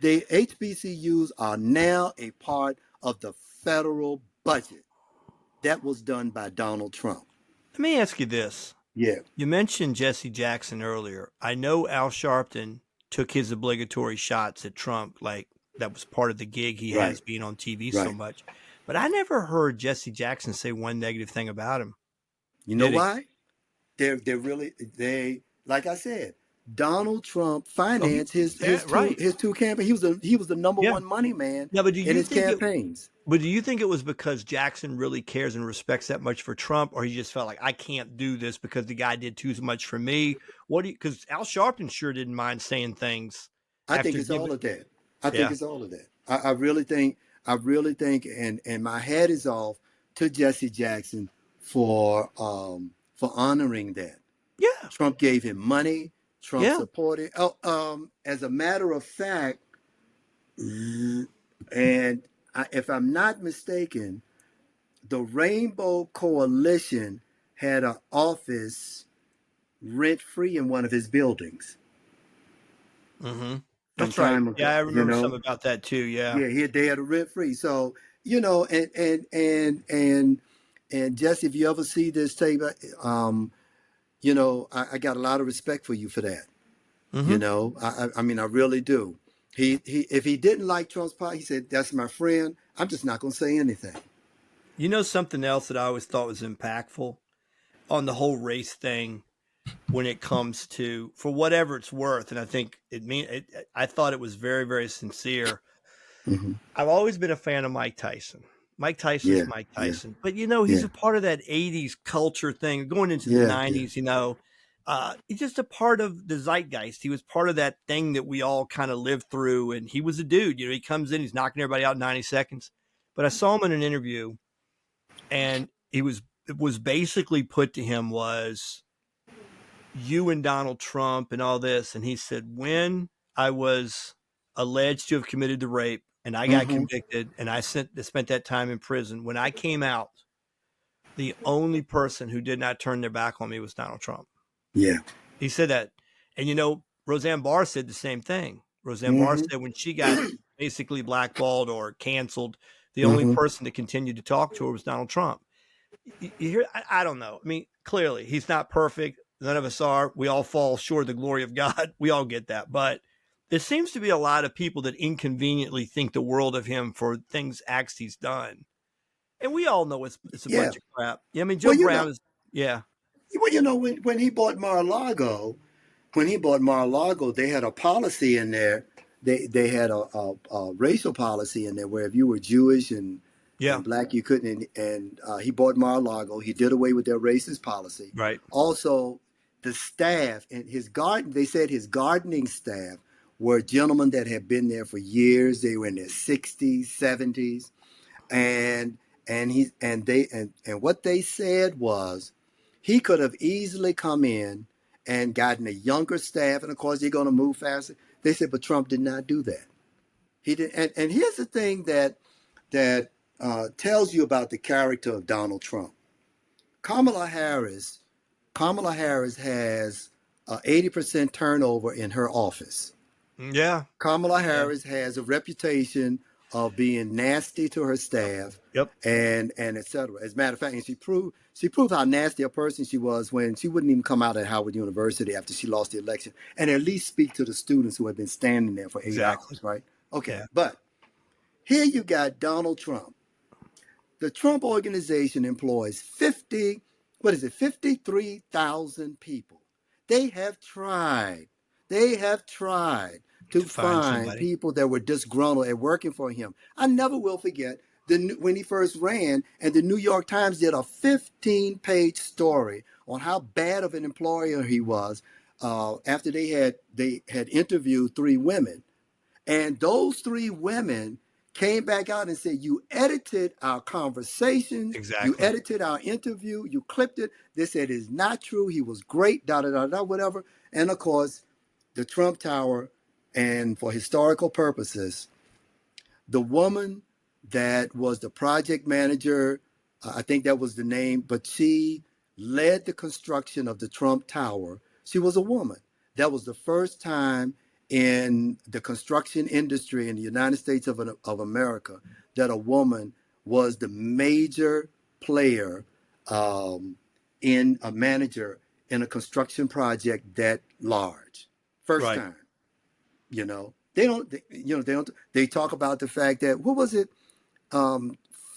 The HBCUs are now a part of the federal budget. That was done by Donald Trump. Let me ask you this. Yeah. You mentioned Jesse Jackson earlier. I know Al Sharpton took his obligatory shots at Trump, like that was part of the gig he Right. has being on TV so Right. much. But I never heard Jesse Jackson say one negative thing about him. You know Did he? why? They're really they like I said. Donald Trump Oh, financed yeah, right. his two campaigns. He was the number Yeah. one money man Yeah, but in his campaigns. do you think it was because Jackson really cares and respects that much for Trump, or he just felt like I can't do this because the guy did too much for me? What do you? Because Al Sharpton sure didn't mind saying things I think after it's all giving. of that. I think Yeah. it's all of that. I really think, and my hat is off to Jesse Jackson for honoring that. Yeah. Trump gave him money. Trump Yeah. supported. Oh, as a matter of fact, and if I'm not mistaken, the Rainbow Coalition had an office rent free in one of his buildings Mm-hmm. some That's right. time Yeah, ago. I remember something about that too. Yeah. Yeah, they had a rent free. So and Jesse, if you ever see this tape, um, I got a lot of respect for you for that. Mm-hmm. I mean, I really do. He if he didn't like Trump's party, he said, "That's my friend. I'm just not going to say anything." You know something else that I always thought was impactful on the whole race thing when it comes to, for whatever it's worth, and I think I thought it was very, very sincere. Hmm. I've always been a fan of Mike Tyson. Mike Tyson's Yeah, Mike yeah, Tyson, but he's yeah, a part of that '80s culture thing going into the yeah, yeah, '90s. He's just a part of the zeitgeist. He was part of that thing that we all kind of lived through, and he was a dude. He comes in, he's knocking everybody out in 90 seconds. But I saw him in an interview, and it was basically put to him was, you and Donald Trump and all this. And he said, when I was alleged to have committed the rape and I got hmm convicted and I spent that time in prison, when I came out, the only person who did not turn their back on me was Donald Trump. yeah, He said that. And Roseanne Barr said the same thing. Roseanne Barr hmm said when she got basically blackballed or canceled, the only hmm person that continued to talk to her was Donald Trump. You hear, I don't know. I mean, clearly he's not perfect. None of us are. We all fall short of the glory of God. We all get that. But there seems to be a lot of people that inconveniently think the world of him for acts he's done. And we all know it's a yeah. bunch of crap. Yeah, I mean, Joe Well, Brown is, yeah. when he bought Mar-a-Lago, they had a policy in there. They had a racial policy in there where if you were Jewish Yeah, and black, you couldn't. And he bought Mar-a-Lago. He did away with their racist policy. right. Also, the staff and his garden. They said his gardening staff were gentlemen that had been there for years. They were in their 60s, 70s, and and what they said was he could have easily come in and gotten a younger staff, and of course they're going to move faster. They said, but Trump did not do that. He did, and here's the thing that tells you about the character of Donald Trump. Kamala Harris, Kamala Harris has 80% turnover in her office. Yeah. Kamala Yeah. Harris has a reputation of being nasty to her staff Yep. and et cetera. As a matter of fact, and she proved how nasty a person she was when she wouldn't even come out at Howard University after she lost the election and at least speak to the students who had been standing there for 8 hours, Exactly. right? Okay, Yeah. but here you got Donald Trump. The Trump organization employs 53,000 people. They have tried. They have tried to To find find somebody. people that were disgruntled at working for him. I never will forget when he first ran, and the New York Times did a 15-page story on how bad of an employer he was after they had interviewed three women, and those three women came back out and said, "You edited our conversations, you Exactly. edited our interview, you clipped it." They said it's not true. He was great, da da da da, whatever. And of course, the Trump Tower, and for historical purposes, the woman that was the project manager, I think that was the name, but she led the construction of the Trump Tower. She was a woman. That was the first time in the construction industry in the United States of America that a woman was the major player, in a manager in a construction project that large. First Right. time. They talk about the fact that,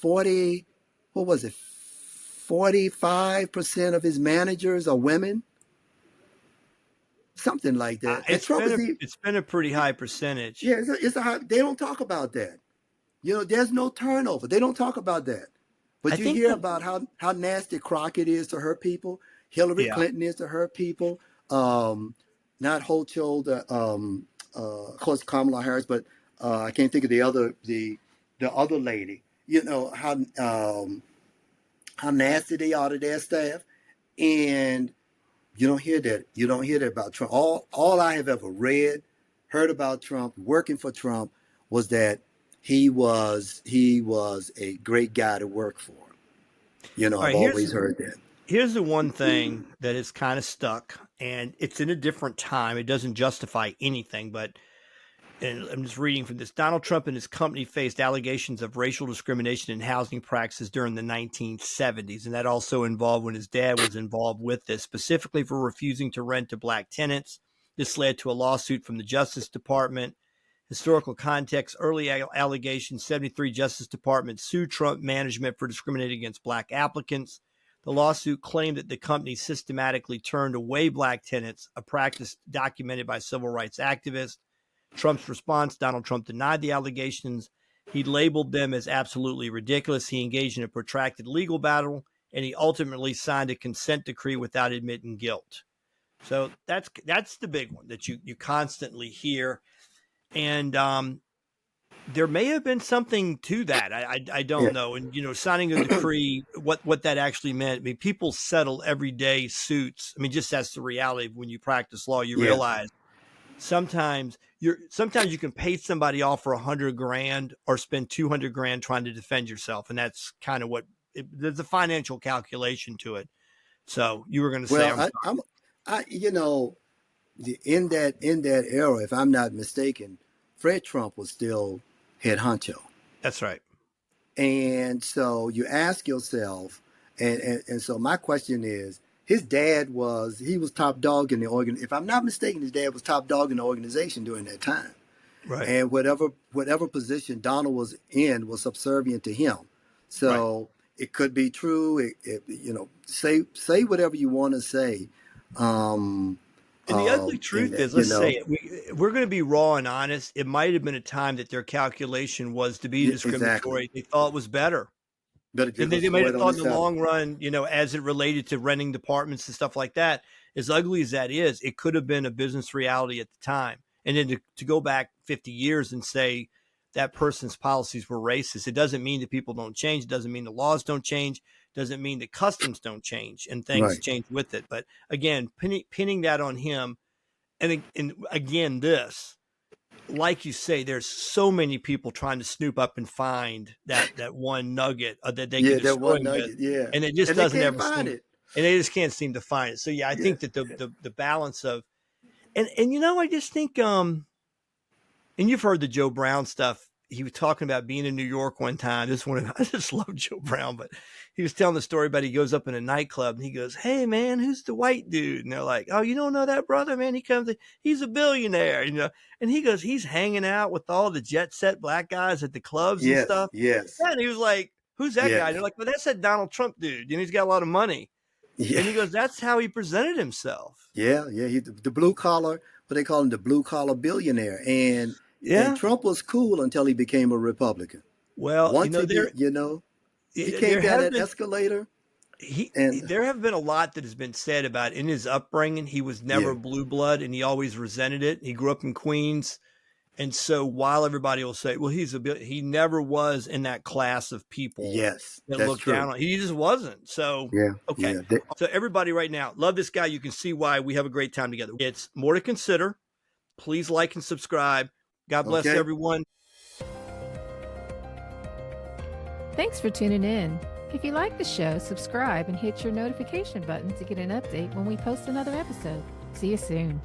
40, 45% of his managers are women, something like that. And Trump is It's been a pretty high percentage. yeah, it's a high, they don't talk about that. There's no turnover. They don't talk about that. I But you think hear that, about how nasty Crockett is to her people, Hillary yeah. Clinton is to her people, not Hochul, of course Kamala Harris, but I can't think of the other lady. How nasty they are to their staff, and you don't hear that. You don't hear that about Trump. All I have ever heard about Trump, working for Trump, was that he was a great guy to work for. All I've right, always heard that. here's the one thing that is kind of stuck, and it's in a different time. It doesn't justify anything, but and I'm just reading from this. Donald Trump and his company faced allegations of racial discrimination in housing practices during the 1970s. And that also involved when his dad was involved with this, specifically for refusing to rent to black tenants. This led to a lawsuit from the Justice Department. Historical context, early allegations, 73 Justice Department sued Trump management for discriminating against black applicants. The lawsuit claimed that the company systematically turned away black tenants, a practice documented by civil rights activists. Trump's response, Donald Trump denied the allegations. He labeled them as absolutely ridiculous. He engaged in a protracted legal battle, and he ultimately signed a consent decree without admitting guilt. So that's the big one that you constantly hear. And there may have been something to that. I don't know. And, signing a decree, what that actually meant. I mean, people settle everyday suits. I mean, just that's the reality. When you practice law, you realize sometimes you can pay somebody off for $100,000 or spend $200,000 trying to defend yourself. And that's kind of there's a financial calculation to it. So you were going to say, in that era, if I'm not mistaken, Fred Trump was still head honcho. That's right. And so you ask yourself, and so my question is, his dad was top dog in the organization. If I'm not mistaken, his dad was top dog in the organization during that time. Right. And whatever position Donald was in was subservient to him. So it could be true. Say whatever you want to say. And the ugly truth is, let's say it, we're going to be raw and honest. It might have been a time that their calculation was to be discriminatory. Exactly. They thought it was better. And they might have thought in the long run, as it related to renting apartments and stuff like that, as ugly as that is, it could have been a business reality at the time. And then to go back 50 years and say that person's policies were racist, it doesn't mean that people don't change. It doesn't mean the laws don't change. It doesn't mean that customs don't change and things change with it. But again, pinning that on him. And again, this, like you say, there's so many people trying to snoop up and find that one nugget that they can destroy him with, and it just doesn't ever find it, and they just can't seem to find it. So I think that the balance of, and I just think and you've heard the Joe Brown stuff. He was talking about being in New York one time. I just love Joe Brown, but he was telling the story about he goes up in a nightclub and he goes, "Hey man, who's the white dude?" And they're like, "Oh, you don't know that brother, man? He's a billionaire, And he goes, he's hanging out with all the jet set black guys at the clubs and stuff. Yes. Yeah, and he was like, "Who's that guy?" And they're like, "Well, that's that Donald Trump dude. He's got a lot of money." Yeah. And he goes, "That's how he presented himself." Yeah. He the blue collar, what they call him, the blue collar billionaire. And Trump was cool until he became a Republican. Well, once he came down that escalator. There have been a lot that has been said about in his upbringing. He was never blue blood, and he always resented it. He grew up in Queens, and so while everybody will say, "Well, he never was in that class of people." Yes, that looked down on. He just wasn't. So So everybody right now, love this guy. You can see why we have a great time together. It's more to consider. Please like and subscribe. God bless everyone. Thanks for tuning in. If you like the show, subscribe and hit your notification button to get an update when we post another episode. See you soon.